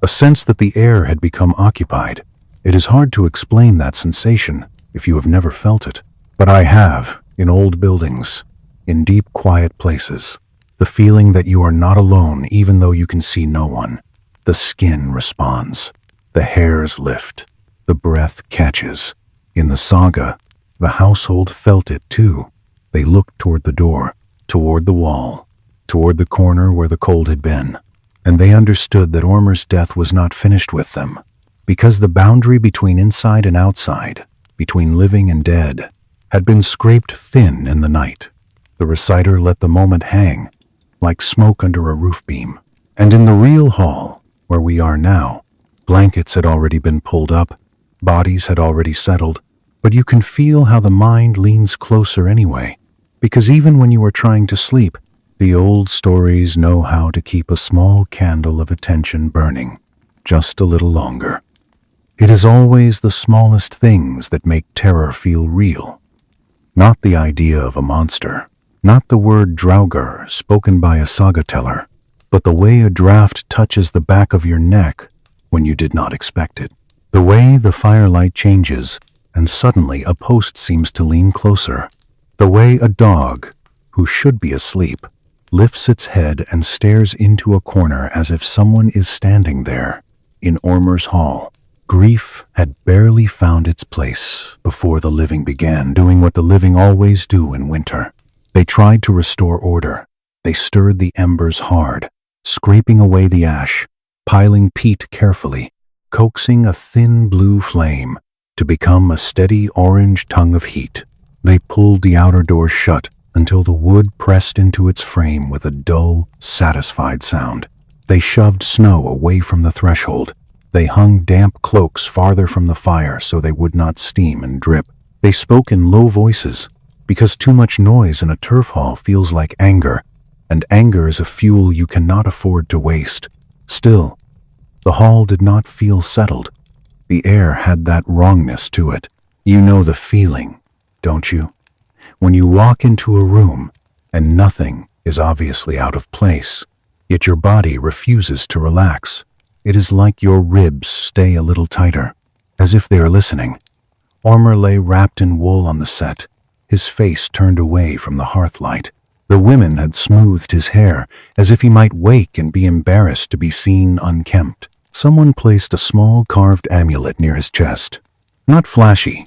a sense that the air had become occupied. It is hard to explain that sensation if you have never felt it. But I have, in old buildings, in deep, quiet places, the feeling that you are not alone even though you can see no one. The skin responds. The hairs lift. The breath catches. In the saga, the household felt it too. They looked toward the door, toward the wall, toward the corner where the cold had been. and they understood that Ormr's death was not finished with them, because the boundary between inside and outside, between living and dead, had been scraped thin in the night. The reciter let the moment hang, like smoke under a roof beam. And in the real hall, where we are now, blankets had already been pulled up, bodies had already settled, but you can feel how the mind leans closer anyway, because even when you are trying to sleep, the old stories know how to keep a small candle of attention burning, just a little longer. It is always the smallest things that make terror feel real. Not the idea of a monster, not the word draugr spoken by a saga teller, but the way a draft touches the back of your neck when you did not expect it. The way the firelight changes and suddenly a post seems to lean closer. The way a dog, who should be asleep, lifts its head and stares into a corner as if someone is standing there. In Ormr's hall, grief had barely found its place before the living began doing what the living always do in winter. They tried to restore order. They stirred the embers hard, scraping away the ash, piling peat carefully, coaxing a thin blue flame to become a steady orange tongue of heat. They pulled the outer door shut until the wood pressed into its frame with a dull, satisfied sound. They shoved snow away from the threshold. They hung damp cloaks farther from the fire so they would not steam and drip. They spoke in low voices, because too much noise in a turf hall feels like anger, and anger is a fuel you cannot afford to waste. Still, the hall did not feel settled. The air had that wrongness to it. You know the feeling, don't you? When you walk into a room and nothing is obviously out of place, yet your body refuses to relax. It is like your ribs stay a little tighter, as if they are listening. Ormr lay wrapped in wool on the set, his face turned away from the hearth light. The women had smoothed his hair, as if he might wake and be embarrassed to be seen unkempt. Someone placed a small carved amulet near his chest. Not flashy,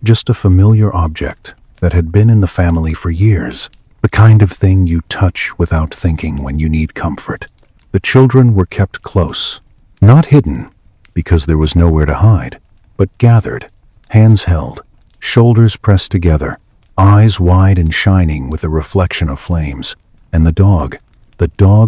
just a familiar object that had been in the family for years, the kind of thing you touch without thinking when you need comfort. The children were kept close, not hidden, because there was nowhere to hide, but gathered, hands held, shoulders pressed together, eyes wide and shining with a reflection of flames. And the dog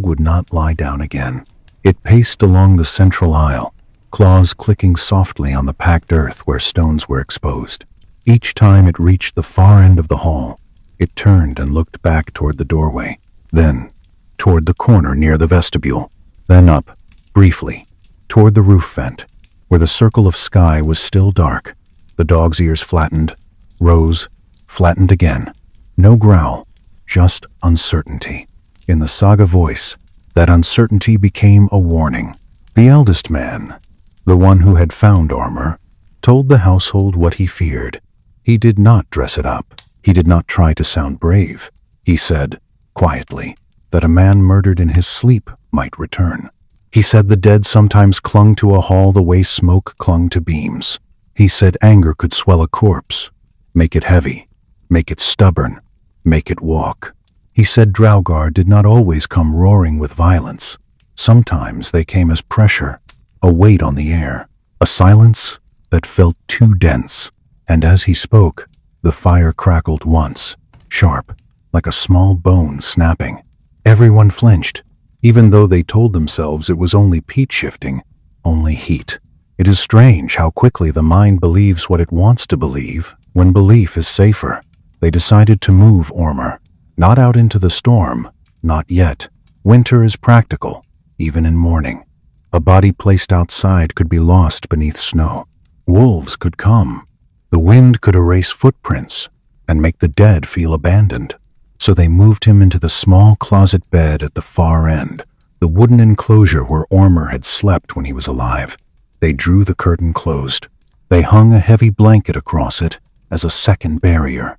would not lie down again. It paced along the central aisle, claws clicking softly on the packed earth where stones were exposed. Each time it reached the far end of the hall, it turned and looked back toward the doorway, then toward the corner near the vestibule, then up, briefly, toward the roof vent, where the circle of sky was still dark. The dog's ears flattened, rose, flattened again. No growl, just uncertainty. In the saga voice, that uncertainty became a warning. The eldest man, the one who had found Ormr, told the household what he feared. He did not dress it up. He did not try to sound brave. He said, quietly, that a man murdered in his sleep might return. He said the dead sometimes clung to a hall the way smoke clung to beams. He said anger could swell a corpse, make it heavy, make it stubborn, make it walk. He said draugr did not always come roaring with violence. Sometimes they came as pressure, a weight on the air, a silence that felt too dense. And as he spoke, the fire crackled once, sharp, like a small bone snapping. Everyone flinched, even though they told themselves it was only peat shifting, only heat. It is strange how quickly the mind believes what it wants to believe when belief is safer. They decided to move Ormr, not out into the storm, not yet. Winter is practical, even in morning. A body placed outside could be lost beneath snow. Wolves could come. The wind could erase footprints and make the dead feel abandoned. So they moved him into the small closet bed at the far end, the wooden enclosure where Ormr had slept when he was alive. They drew the curtain closed. They hung a heavy blanket across it as a second barrier.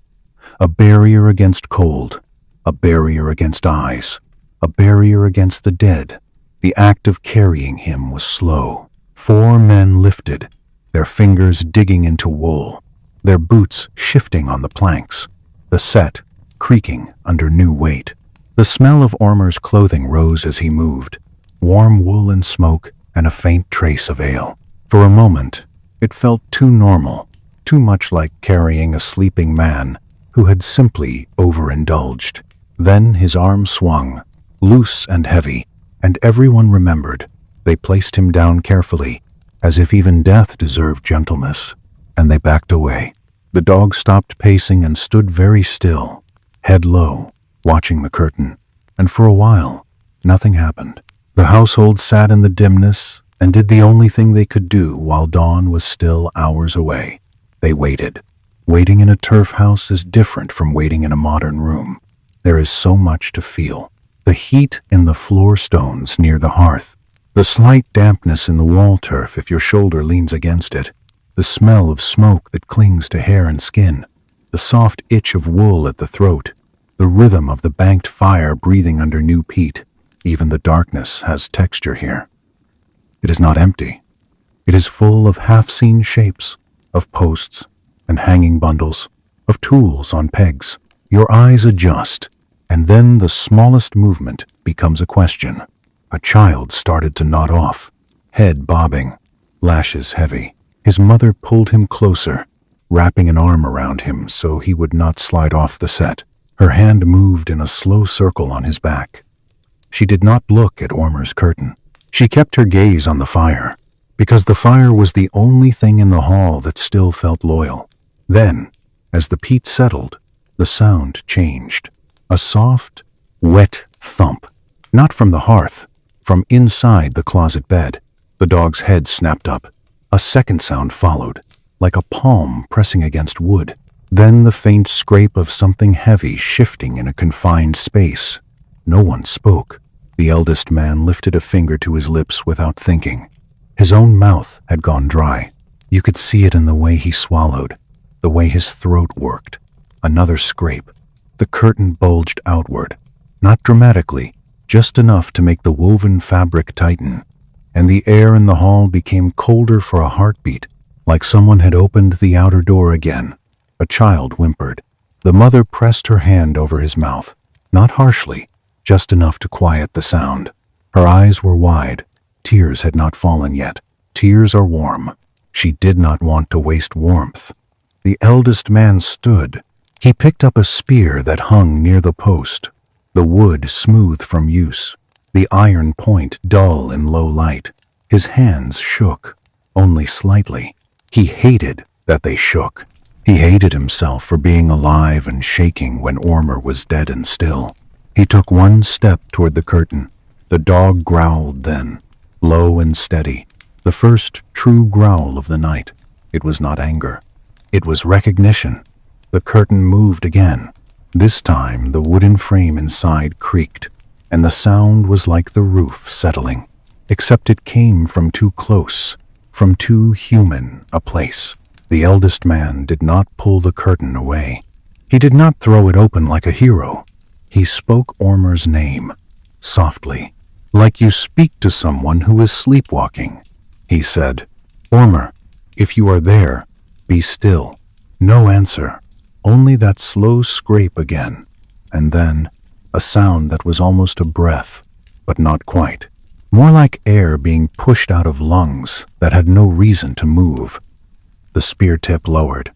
A barrier against cold, a barrier against eyes, a barrier against the dead. The act of carrying him was slow. 4 men lifted, their fingers digging into wool, their boots shifting on the planks, the set creaking under new weight. The smell of Ormr's clothing rose as he moved. warm wool and smoke, and a faint trace of ale. For a moment, it felt too normal, too much like carrying a sleeping man who had simply overindulged. Then his arm swung, loose and heavy, and everyone remembered. They placed him down carefully, as if even death deserved gentleness, and they backed away. The dog stopped pacing and stood very still, head low, watching the curtain. And for a while, nothing happened. The household sat in the dimness and did the only thing they could do while dawn was still hours away. They waited. Waiting in a turf house is different from waiting in a modern room. There is so much to feel. The heat in the floor stones near the hearth, the slight dampness in the wall turf if your shoulder leans against it, the smell of smoke that clings to hair and skin, the soft itch of wool at the throat, the rhythm of the banked fire breathing under new peat. Even the darkness has texture here. It is not empty. It is full of half-seen shapes, of posts and hanging bundles, of tools on pegs. Your eyes adjust, and then the smallest movement becomes a question. A child started to nod off, head bobbing, lashes heavy. His mother pulled him closer, wrapping an arm around him so he would not slide off the set. Her hand moved in a slow circle on his back. She did not look at Ormer's curtain. She kept her gaze on the fire, because the fire was the only thing in the hall that still felt loyal. Then, as the peat settled, the sound changed. A soft, wet thump. Not from the hearth, from inside the closet bed. The dog's head snapped up. A second sound followed, like a palm pressing against wood. Then the faint scrape of something heavy shifting in a confined space. No one spoke. The eldest man lifted a finger to his lips without thinking. His own mouth had gone dry. You could see it in the way he swallowed, the way his throat worked. Another scrape. The curtain bulged outward, not dramatically, just enough to make the woven fabric tighten, and the air in the hall became colder for a heartbeat, like someone had opened the outer door again. A child whimpered. The mother pressed her hand over his mouth, not harshly, just enough to quiet the sound. Her eyes were wide. Tears had not fallen yet. Tears are warm. She did not want to waste warmth. The eldest man stood. He picked up a spear that hung near the post, the wood smooth from use, the iron point dull in low light. His hands shook, only slightly. He hated that they shook. He hated himself for being alive and shaking when Ormer was dead and still. He took one step toward the curtain. The dog growled then, low and steady, the first true growl of the night. It was not anger. It was recognition. The curtain moved again. This time the wooden frame inside creaked, and the sound was like the roof settling, except it came from too close, from too human a place. The eldest man did not pull the curtain away. He did not throw it open like a hero. He spoke Ormer's name, softly, like you speak to someone who is sleepwalking. He said, "Ormer, if you are there, be still." No answer, only that slow scrape again, and then a sound that was almost a breath, but not quite. More like air being pushed out of lungs that had no reason to move. The spear tip lowered.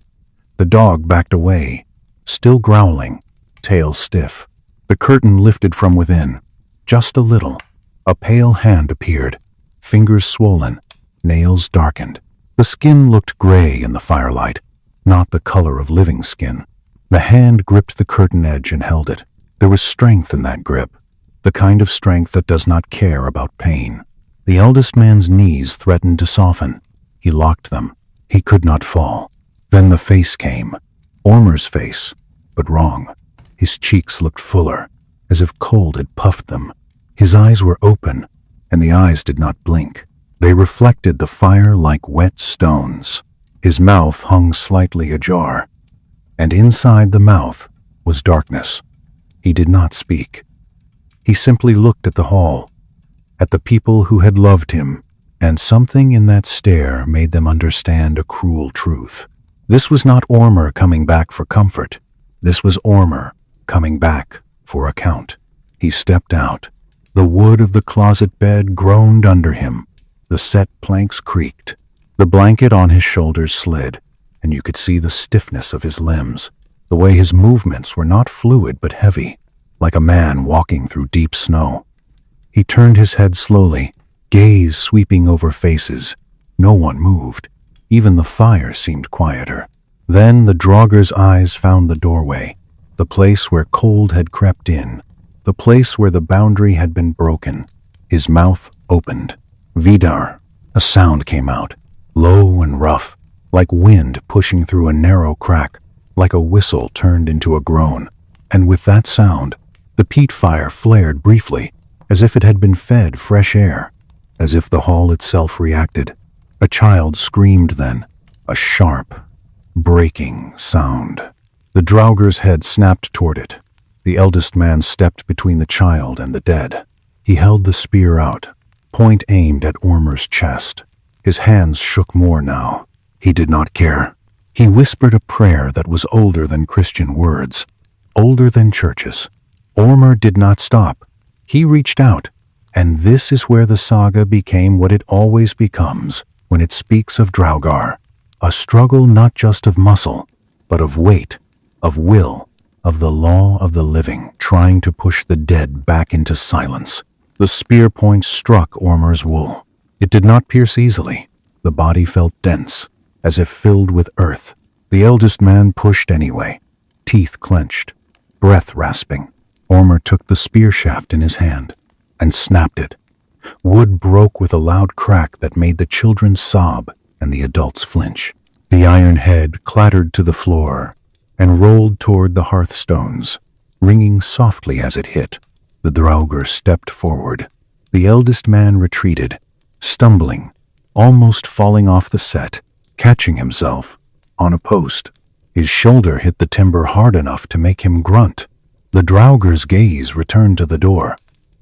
The dog backed away, still growling, tail stiff. The curtain lifted from within, just a little. A pale hand appeared, fingers swollen, nails darkened. The skin looked gray in the firelight, not the color of living skin. The hand gripped the curtain edge and held it. There was strength in that grip, the kind of strength that does not care about pain. The eldest man's knees threatened to soften. He locked them. He could not fall. Then the face came. Ormer's face, but wrong. His cheeks looked fuller, as if cold had puffed them. His eyes were open, and the eyes did not blink. They reflected the fire like wet stones. His mouth hung slightly ajar, and inside the mouth was darkness. He did not speak. He simply looked at the hall, at the people who had loved him, and something in that stare made them understand a cruel truth. This was not Ormer coming back for comfort. This was Ormer coming back for account. He stepped out. The wood of the closet bed groaned under him. The set planks creaked. The blanket on his shoulders slid, and you could see the stiffness of his limbs, the way his movements were not fluid but heavy, like a man walking through deep snow. He turned his head slowly, gaze sweeping over faces. No one moved. Even the fire seemed quieter. Then the draugr's eyes found the doorway, the place where cold had crept in, the place where the boundary had been broken. His mouth opened. Vidar. A sound came out, low and rough, like wind pushing through a narrow crack, like a whistle turned into a groan. And with that sound, the peat fire flared briefly, as if it had been fed fresh air, as if the hall itself reacted. A child screamed then, a sharp, breaking sound. The draugr's head snapped toward it. The eldest man stepped between the child and the dead. He held the spear out, point aimed at Ormur's chest. His hands shook more now. He did not care. He whispered a prayer that was older than Christian words, older than churches. Ormur did not stop. He reached out, and this is where the saga became what it always becomes when it speaks of draugr, a struggle not just of muscle, but of weight, of will, of the law of the living, trying to push the dead back into silence. The spear point struck Ormur's wool. It did not pierce easily. The body felt dense, as if filled with earth. The eldest man pushed anyway, teeth clenched, breath rasping. Ormur took the spear shaft in his hand and snapped it. Wood broke with a loud crack that made the children sob and the adults flinch. The iron head clattered to the floor and rolled toward the hearthstones, ringing softly as it hit. The draugr stepped forward. The eldest man retreated, stumbling, almost falling off the set, catching himself on a post. His shoulder hit the timber hard enough to make him grunt. The draugr's gaze returned to the door,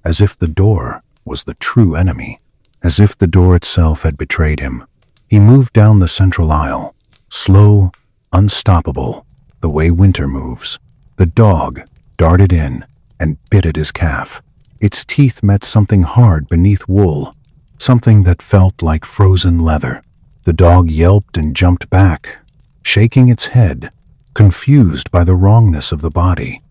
as if the door was the true enemy, as if the door itself had betrayed him. He moved down the central aisle, slow, unstoppable, the way winter moves. The dog darted in and bit at his calf. Its teeth met something hard beneath wool, something that felt like frozen leather. The dog yelped and jumped back, shaking its head, confused by the wrongness of the body.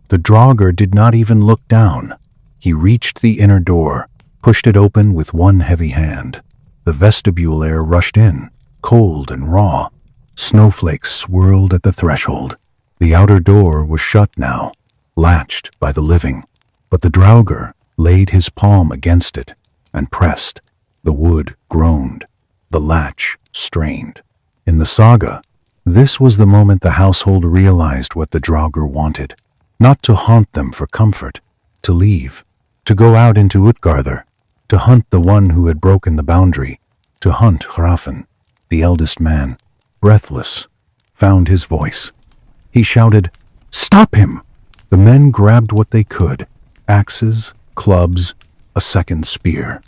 The draugr did not even look down. He reached the inner door, pushed it open with one heavy hand. The vestibule air rushed in, cold and raw. Snowflakes swirled at the threshold. The outer door was shut now, latched by the living. But the draugr laid his palm against it and pressed. The wood groaned. The latch strained. In the saga, this was the moment the household realized what the draugr wanted. Not to haunt them for comfort, to leave, to go out into Utgarðr, to hunt the one who had broken the boundary, to hunt Hrafn. The eldest man, breathless, found his voice. He shouted, "Stop him!" The men grabbed what they could, axes, clubs, a second spear.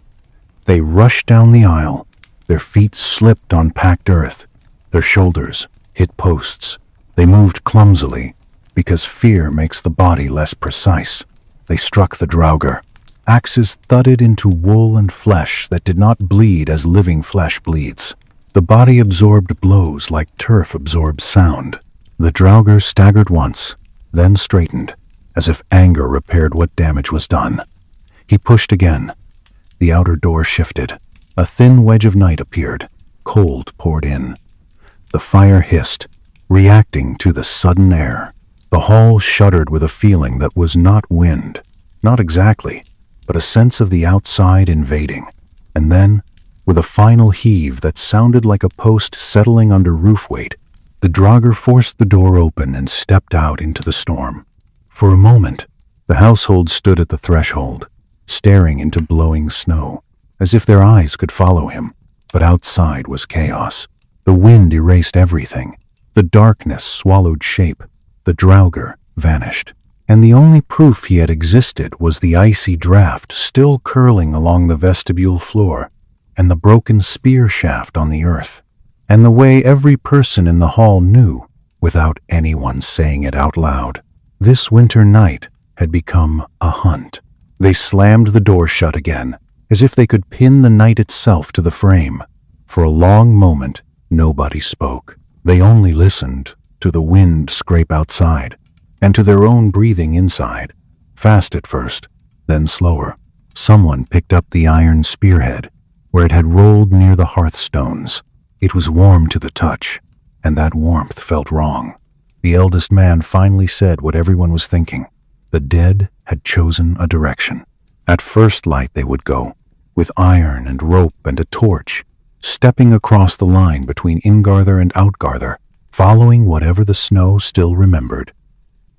They rushed down the aisle. Their feet slipped on packed earth. Their shoulders hit posts. They moved clumsily, because fear makes the body less precise. They struck the draugr. Axes thudded into wool and flesh that did not bleed as living flesh bleeds. The body absorbed blows like turf absorbs sound. The draugr staggered once, then straightened, as if anger repaired what damage was done. He pushed again. The outer door shifted. A thin wedge of night appeared. Cold poured in. The fire hissed, reacting to the sudden air. The hall shuddered with a feeling that was not wind, not exactly, but a sense of the outside invading. And then, with a final heave that sounded like a post settling under roof weight, the draugr forced the door open and stepped out into the storm. For a moment, the household stood at the threshold, staring into blowing snow, as if their eyes could follow him. But outside was chaos. The wind erased everything. The darkness swallowed shape. The draugr vanished. And the only proof he had existed was the icy draft still curling along the vestibule floor, and the broken spear shaft on the earth, and the way every person in the hall knew, without anyone saying it out loud. This winter night had become a hunt, They slammed the door shut again, as if they could pin the night itself to the frame. For a long moment, nobody spoke. They only listened to the wind scrape outside, and to their own breathing inside, fast at first, then slower. Someone picked up the iron spearhead, where it had rolled near the hearthstones. It was warm to the touch, and that warmth felt wrong. The eldest man finally said what everyone was thinking. The dead had chosen a direction. At first light they would go, with iron and rope and a torch, stepping across the line between Ingarther and Outgarther, following whatever the snow still remembered.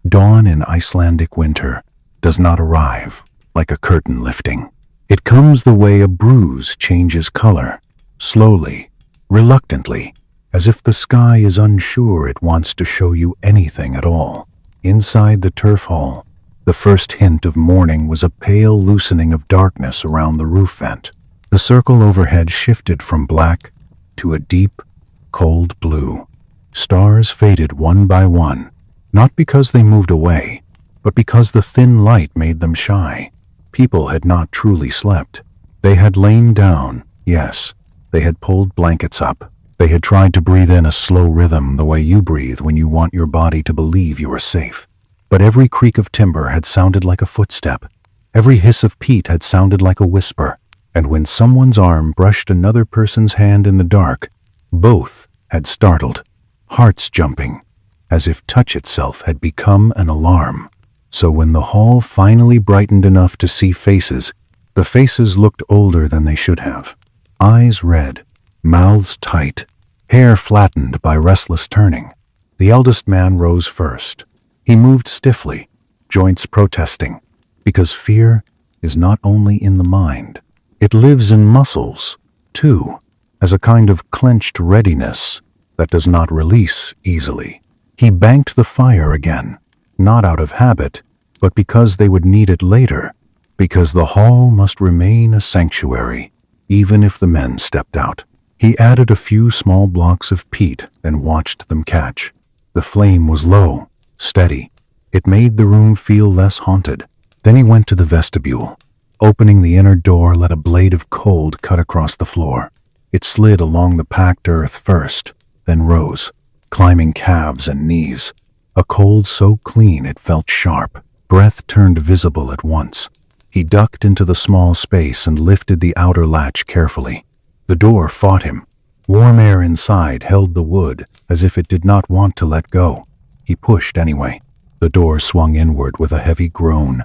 Dawn in Icelandic winter does not arrive like a curtain lifting. It comes the way a bruise changes color, slowly, reluctantly, as if the sky is unsure it wants to show you anything at all. Inside the turf hall, the first hint of morning was a pale loosening of darkness around the roof vent. The circle overhead shifted from black to a deep, cold blue. Stars faded one by one, not because they moved away, but because the thin light made them shy. People had not truly slept. They had lain down, yes. They had pulled blankets up. They had tried to breathe in a slow rhythm the way you breathe when you want your body to believe you are safe. But every creak of timber had sounded like a footstep. Every hiss of peat had sounded like a whisper. And when someone's arm brushed another person's hand in the dark, both had startled, hearts jumping, as if touch itself had become an alarm. So when the hall finally brightened enough to see faces, the faces looked older than they should have. Eyes red, mouths tight, hair flattened by restless turning. The eldest man rose first. He moved stiffly, joints protesting, because fear is not only in the mind. It lives in muscles, too, as a kind of clenched readiness that does not release easily. He banked the fire again, not out of habit, but because they would need it later, because the hall must remain a sanctuary, even if the men stepped out. He added a few small blocks of peat and watched them catch. The flame was low, steady. It made the room feel less haunted. Then he went to the vestibule. Opening the inner door let a blade of cold cut across the floor. It slid along the packed earth first, then rose, climbing calves and knees. A cold so clean it felt sharp. Breath turned visible at once. He ducked into the small space and lifted the outer latch carefully. The door fought him. Warm air inside held the wood as if it did not want to let go. He pushed anyway. The door swung inward with a heavy groan,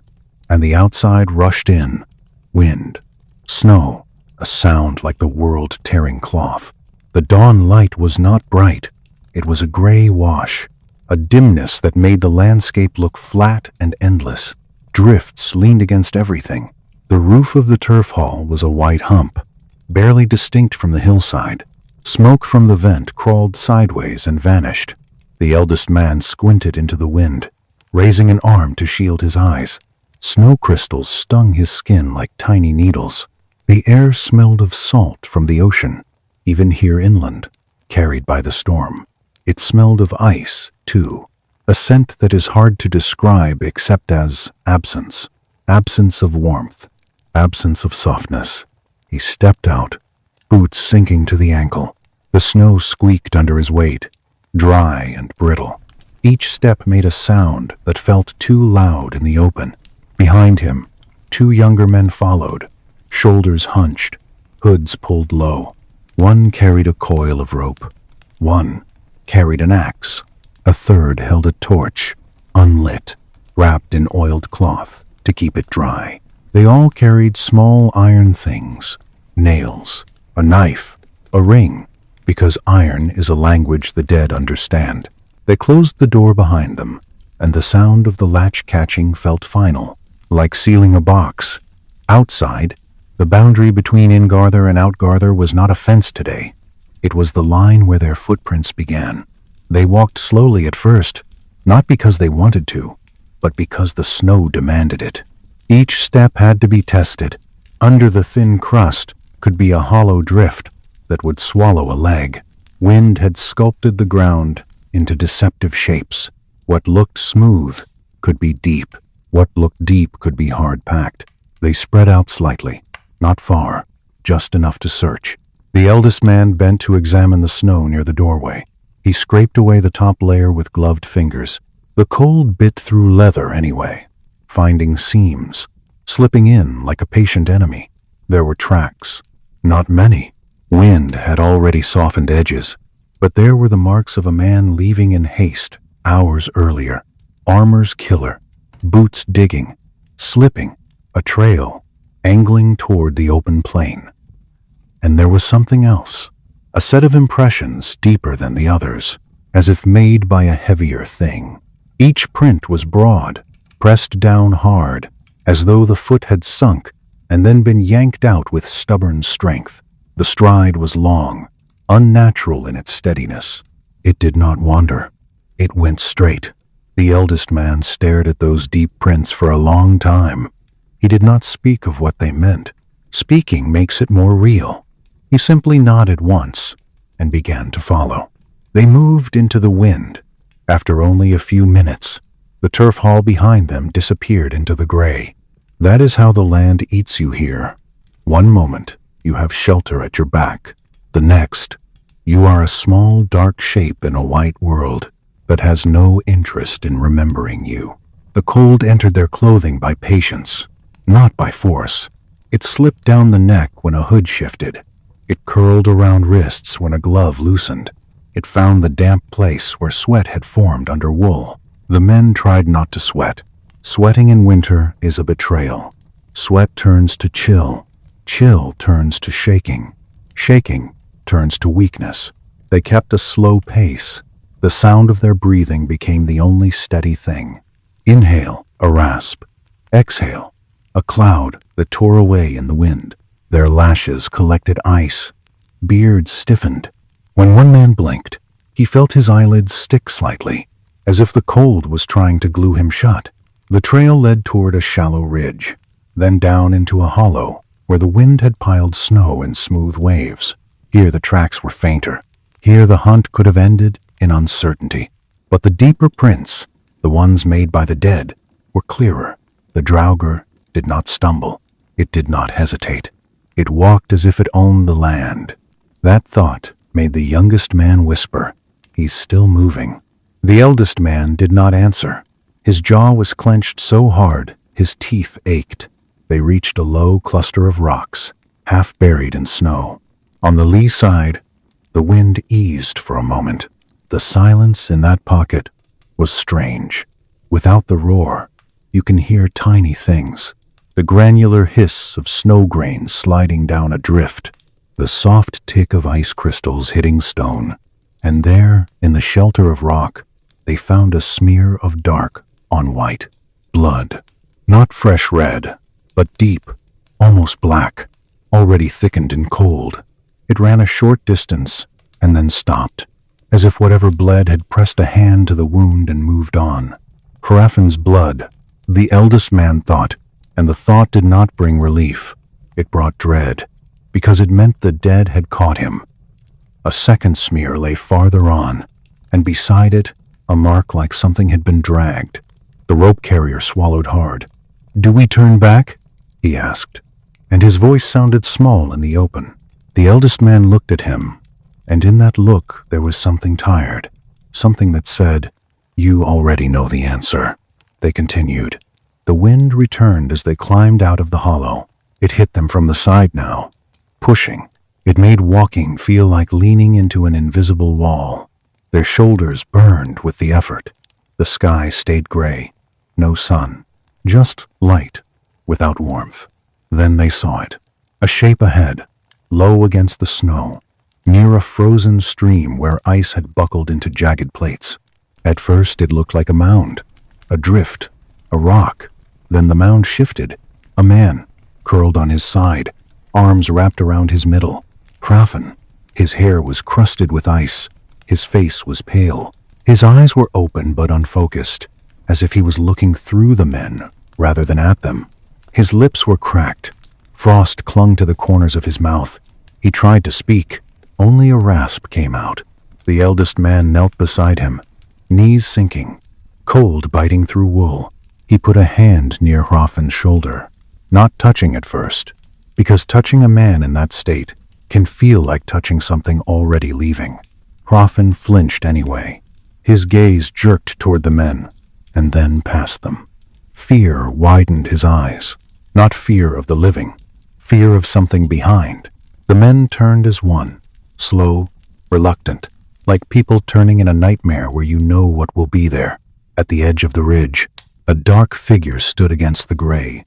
and the outside rushed in. Wind, snow, a sound like the world tearing cloth. The dawn light was not bright. It was a gray wash, a dimness that made the landscape look flat and endless. Drifts leaned against everything. The roof of the turf hall was a white hump, barely distinct from the hillside. Smoke from the vent crawled sideways and vanished. The eldest man squinted into the wind, raising an arm to shield his eyes. Snow crystals stung his skin like tiny needles. The air smelled of salt from the ocean, even here inland, carried by the storm. It smelled of ice, too, a scent that is hard to describe except as absence. Absence of warmth, absence of softness. He stepped out, boots sinking to the ankle. The snow squeaked under his weight, dry and brittle. Each step made a sound that felt too loud in the open. Behind him, two younger men followed, shoulders hunched, hoods pulled low. One carried a coil of rope. One carried an axe. A third held a torch, unlit, wrapped in oiled cloth to keep it dry. They all carried small iron things, nails, a knife, a ring, because iron is a language the dead understand. They closed the door behind them, and the sound of the latch catching felt final, like sealing a box. Outside, the boundary between Ingarther and Outgarther was not a fence today. It was the line where their footprints began. They walked slowly at first, not because they wanted to, but because the snow demanded it. Each step had to be tested. Under the thin crust could be a hollow drift that would swallow a leg. Wind had sculpted the ground into deceptive shapes. What looked smooth could be deep. What looked deep could be hard-packed. They spread out slightly, not far, just enough to search. The eldest man bent to examine the snow near the doorway. He scraped away the top layer with gloved fingers. The cold bit through leather anyway, finding seams, slipping in like a patient enemy. There were tracks. Not many. Wind had already softened edges, but there were the marks of a man leaving in haste hours earlier. Armor's killer, boots digging, slipping, a trail, angling toward the open plain. And there was something else, a set of impressions deeper than the others, as if made by a heavier thing. Each print was broad, pressed down hard, as though the foot had sunk and then been yanked out with stubborn strength. The stride was long, unnatural in its steadiness. It did not wander. It went straight. The eldest man stared at those deep prints for a long time. He did not speak of what they meant. Speaking makes it more real. He simply nodded once and began to follow. They moved into the wind. After only a few minutes, the turf hall behind them disappeared into the gray. That is how the land eats you here. One moment, you have shelter at your back. The next, you are a small, dark shape in a white world that has no interest in remembering you. The cold entered their clothing by patience, not by force. It slipped down the neck when a hood shifted. It curled around wrists when a glove loosened. It found the damp place where sweat had formed under wool. The men tried not to sweat. Sweating in winter is a betrayal. Sweat turns to chill. Chill turns to shaking. Shaking turns to weakness. They kept a slow pace. The sound of their breathing became the only steady thing. Inhale, a rasp. Exhale, a cloud that tore away in the wind. Their lashes collected ice. Beards stiffened. When one man blinked, he felt his eyelids stick slightly, as if the cold was trying to glue him shut. The trail led toward a shallow ridge, then down into a hollow where the wind had piled snow in smooth waves. Here the tracks were fainter. Here the hunt could have ended in uncertainty. But the deeper prints, the ones made by the dead, were clearer. The draugr did not stumble. It did not hesitate. It walked as if it owned the land. That thought made the youngest man whisper, "He's still moving." The eldest man did not answer. His jaw was clenched so hard, his teeth ached. They reached a low cluster of rocks, half buried in snow. On the lee side, the wind eased for a moment. The silence in that pocket was strange. Without the roar, you can hear tiny things. The granular hiss of snow grains sliding down a drift, the soft tick of ice crystals hitting stone. And there, in the shelter of rock, they found a smear of dark on white. Blood. Not fresh red, but deep, almost black, already thickened and cold. It ran a short distance and then stopped, as if whatever bled had pressed a hand to the wound and moved on. Hrafn's blood, the eldest man thought, and the thought did not bring relief. It brought dread, because it meant the dead had caught him. A second smear lay farther on, and beside it, a mark like something had been dragged. The rope carrier swallowed hard. "Do we turn back?" he asked, and his voice sounded small in the open. The eldest man looked at him, and in that look there was something tired, something that said, "You already know the answer." They continued. The wind returned as they climbed out of the hollow. It hit them from the side now, pushing. It made walking feel like leaning into an invisible wall. Their shoulders burned with the effort. The sky stayed gray. No sun. Just light, without warmth. Then they saw it. A shape ahead, low against the snow, near a frozen stream where ice had buckled into jagged plates. At first it looked like a mound, a drift, a rock. Then the mound shifted. A man, curled on his side, arms wrapped around his middle. Hrafn. His hair was crusted with ice. His face was pale. His eyes were open but unfocused, as if he was looking through the men rather than at them. His lips were cracked. Frost clung to the corners of his mouth. He tried to speak. Only a rasp came out. The eldest man knelt beside him, knees sinking, cold biting through wool. He put a hand near Hrafn's shoulder. not touching at first, because touching a man in that state can feel like touching something already leaving. Hrafn flinched anyway. His gaze jerked toward the men, and then past them. Fear widened his eyes. Not fear of the living, fear of something behind. The men turned as one, slow, reluctant, like people turning in a nightmare where you know what will be there. At the edge of the ridge, a dark figure stood against the gray.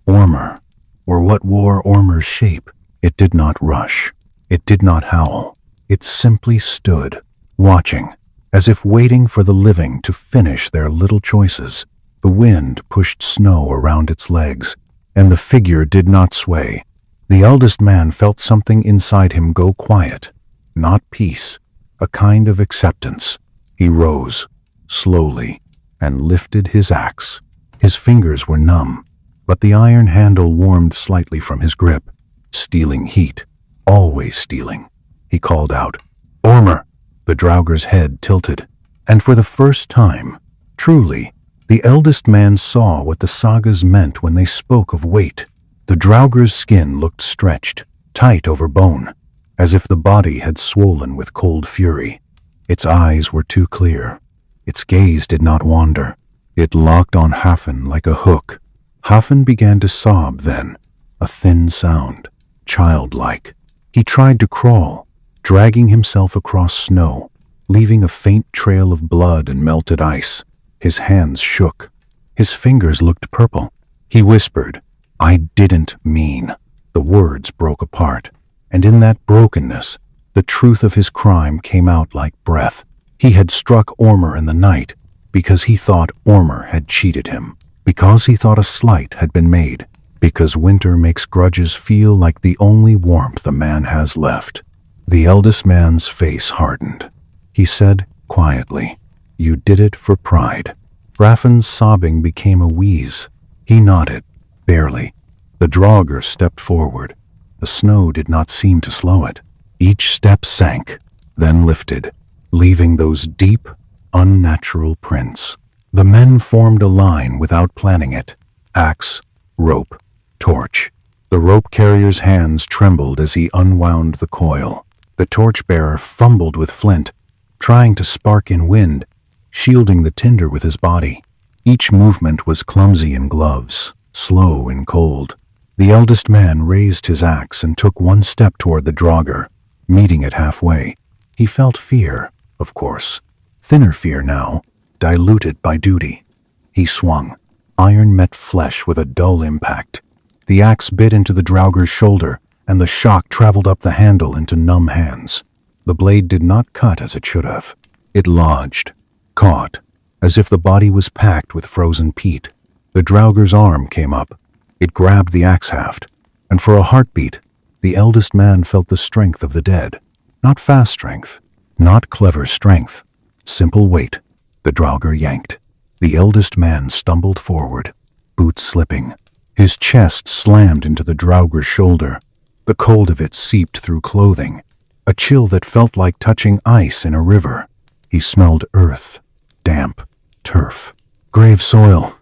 Ormr, or what wore Ormr's shape. It did not rush. It did not howl. It simply stood, watching, as if waiting for the living to finish their little choices. The wind pushed snow around its legs, and the figure did not sway. The eldest man felt something inside him go quiet, not peace, a kind of acceptance. He rose, slowly, and lifted his axe. His fingers were numb, but the iron handle warmed slightly from his grip, stealing heat, always stealing. He called out, "Ormr!" The draugr's head tilted, and for the first time, truly, the eldest man saw what the sagas meant when they spoke of weight. The draugr's skin looked stretched, tight over bone, as if the body had swollen with cold fury. Its eyes were too clear. Its gaze did not wander. It locked on Hrafn like a hook. Hrafn began to sob then, a thin sound, childlike. He tried to crawl, dragging himself across snow, leaving a faint trail of blood and melted ice. His hands shook. His fingers looked purple. He whispered, "I didn't mean." The words broke apart, and in that brokenness, the truth of his crime came out like breath. He had struck Ormr in the night because he thought Ormr had cheated him, because he thought a slight had been made, because winter makes grudges feel like the only warmth a man has left. The eldest man's face hardened. He said quietly, "You did it for pride." Hrafn's sobbing became a wheeze. He nodded, barely. The draugr stepped forward. The snow did not seem to slow it. Each step sank, then lifted, leaving those deep, unnatural prints. The men formed a line without planning it. Axe, rope, torch. The rope carrier's hands trembled as he unwound the coil. The torch-bearer fumbled with flint, trying to spark in wind, shielding the tinder with his body. Each movement was clumsy in gloves, slow and cold. The eldest man raised his axe and took one step toward the draugr, meeting it halfway. He felt fear, of course, thinner fear now, diluted by duty. He swung. Iron met flesh with a dull impact. The axe bit into the draugr's shoulder, and the shock traveled up the handle into numb hands. The blade did not cut as it should have. It lodged, caught, as if the body was packed with frozen peat. The draugr's arm came up. It grabbed the axe haft, and for a heartbeat, the eldest man felt the strength of the dead. Not fast strength, not clever strength, simple weight. The draugr yanked. The eldest man stumbled forward, boots slipping. His chest slammed into the draugr's shoulder. The cold of it seeped through clothing, a chill that felt like touching ice in a river. He smelled earth, damp, turf, grave soil.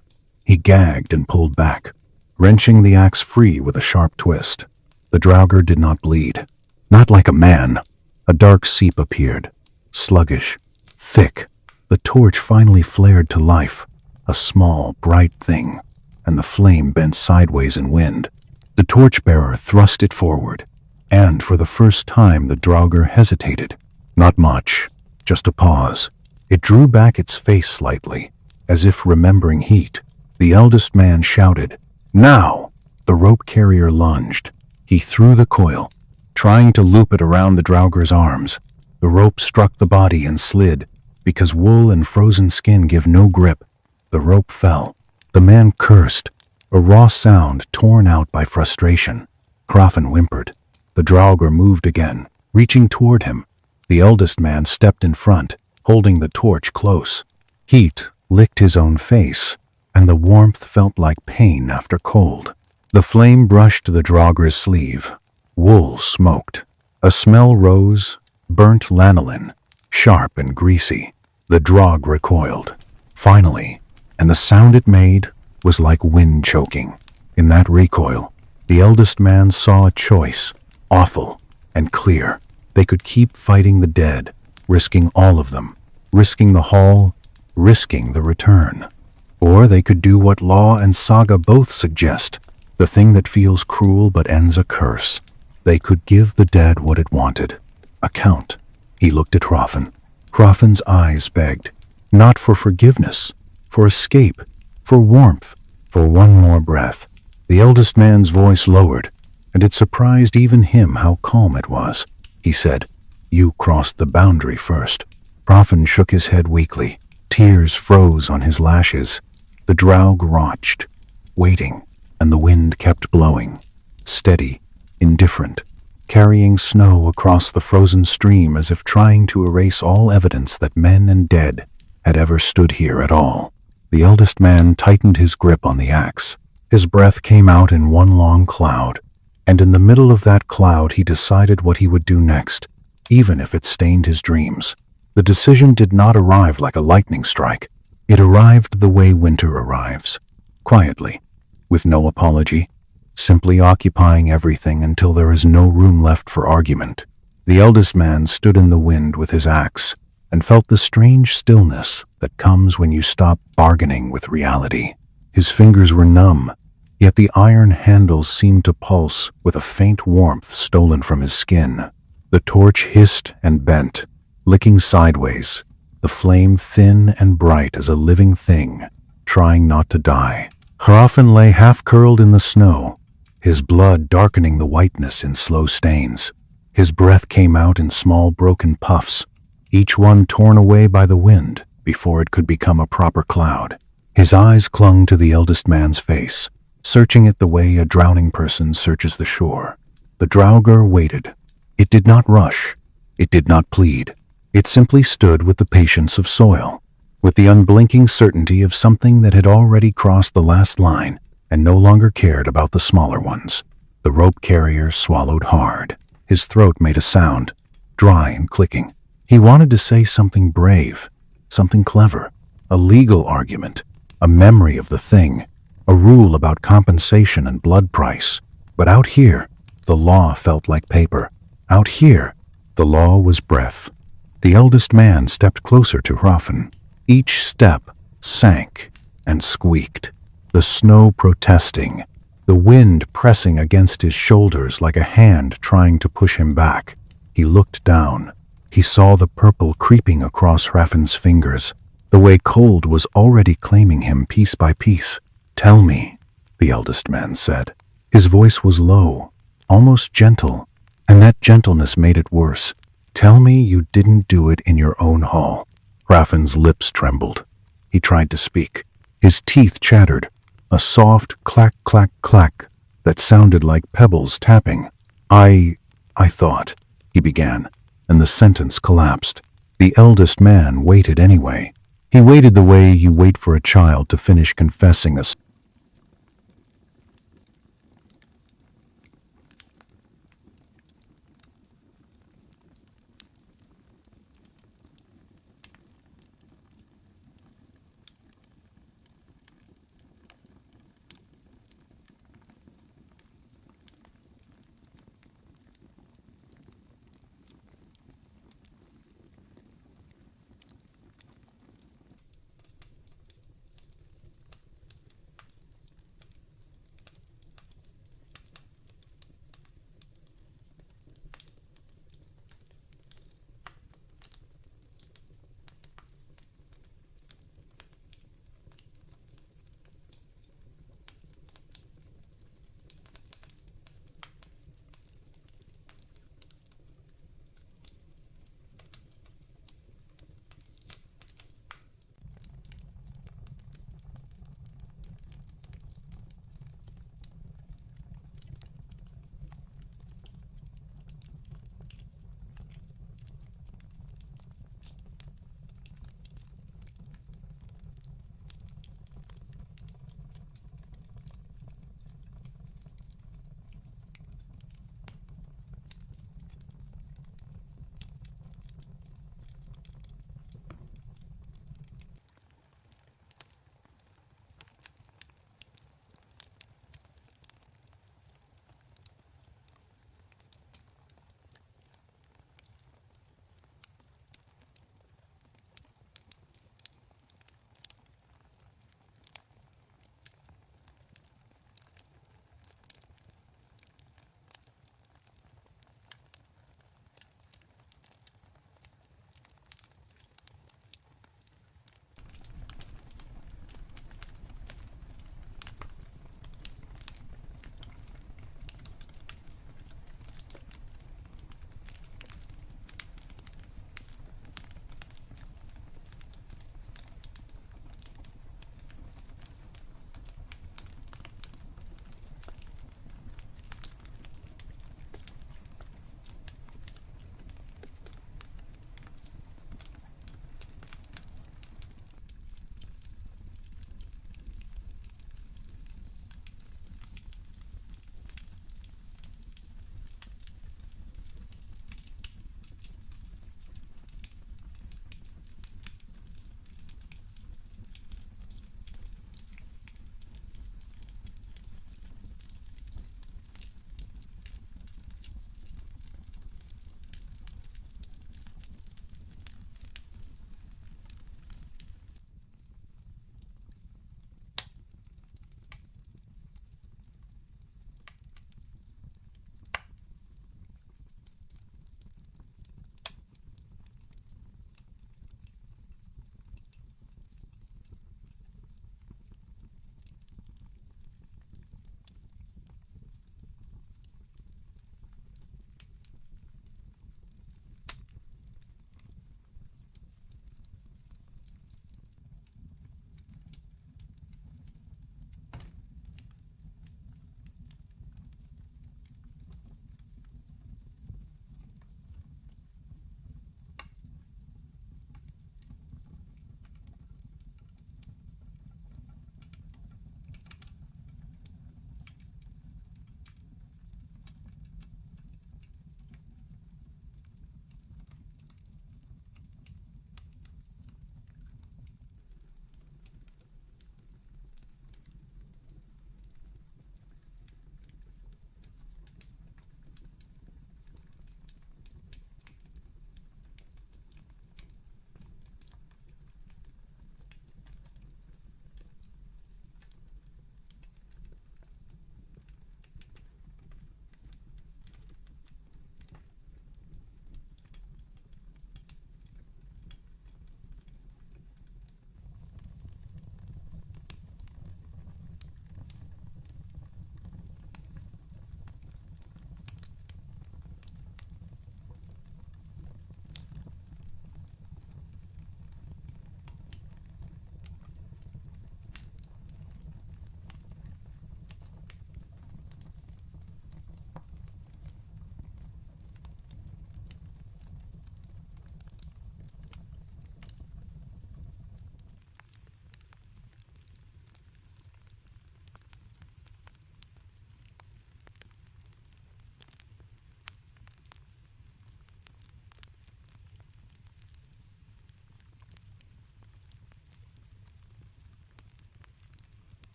He gagged and pulled back, wrenching the axe free with a sharp twist. The draugr did not bleed. Not like a man. A dark seep appeared, sluggish, thick. The torch finally flared to life, a small, bright thing, and the flame bent sideways in wind. The torchbearer thrust it forward, and for the first time the draugr hesitated. Not much, just a pause. It drew back its face slightly, as if remembering heat. The eldest man shouted, "Now!" The rope carrier lunged. He threw the coil, trying to loop it around the draugr's arms. The rope struck the body and slid, because wool and frozen skin give no grip. The rope fell. The man cursed, a raw sound torn out by frustration. Hrafn whimpered. The draugr moved again, reaching toward him. The eldest man stepped in front, holding the torch close. Heat licked his own face, and the warmth felt like pain after cold. The flame brushed the draugr's sleeve. Wool smoked. A smell rose, burnt lanolin, sharp and greasy. The draugr recoiled, finally, and the sound it made was like wind choking. In that recoil, the eldest man saw a choice, awful and clear. They could keep fighting the dead, risking all of them, risking the hall, risking the return. Or they could do what law and saga both suggest, the thing that feels cruel but ends a curse. They could give the dead what it wanted. Account. He looked at Hrafn. Hrafn's eyes begged, not for forgiveness, for escape, for warmth, for one more breath. The eldest man's voice lowered, and it surprised even him how calm it was. He said, "You crossed the boundary first." Hrafn shook his head weakly. Tears froze on his lashes. The draugr watched, waiting, and the wind kept blowing, steady, indifferent, carrying snow across the frozen stream as if trying to erase all evidence that men and dead had ever stood here at all. The eldest man tightened his grip on the axe. His breath came out in one long cloud, and in the middle of that cloud he decided what he would do next, even if it stained his dreams. The decision did not arrive like a lightning strike. It arrived the way winter arrives, quietly, with no apology, simply occupying everything until there is no room left for argument. The eldest man stood in the wind with his axe and felt the strange stillness that comes when you stop bargaining with reality. His fingers were numb, yet the iron handles seemed to pulse with a faint warmth stolen from his skin. The torch hissed and bent, licking sideways, the flame thin and bright as a living thing, trying not to die. Hrafn lay half-curled in the snow, his blood darkening the whiteness in slow stains. His breath came out in small broken puffs, each one torn away by the wind before it could become a proper cloud. His eyes clung to the eldest man's face, searching it the way a drowning person searches the shore. The draugr waited. It did not rush. It did not plead. It simply stood with the patience of soil, with the unblinking certainty of something that had already crossed the last line and no longer cared about the smaller ones. The rope carrier swallowed hard. His throat made a sound, dry and clicking. He wanted to say something brave, something clever, a legal argument, a memory of the thing, a rule about compensation and blood price. But out here, the law felt like paper. Out here, the law was breath. The eldest man stepped closer to Hrafn. Each step sank and squeaked, the snow protesting, the wind pressing against his shoulders like a hand trying to push him back. He looked down. He saw the purple creeping across Hrafn's fingers, the way cold was already claiming him piece by piece. "Tell me," the eldest man said. His voice was low, almost gentle, and that gentleness made it worse. "Tell me you didn't do it in your own hall." Hrafn's lips trembled. He tried to speak. His teeth chattered, a soft clack, clack, clack that sounded like pebbles tapping. I thought," he began, and the sentence collapsed. The eldest man waited anyway. He waited the way you wait for a child to finish confessing a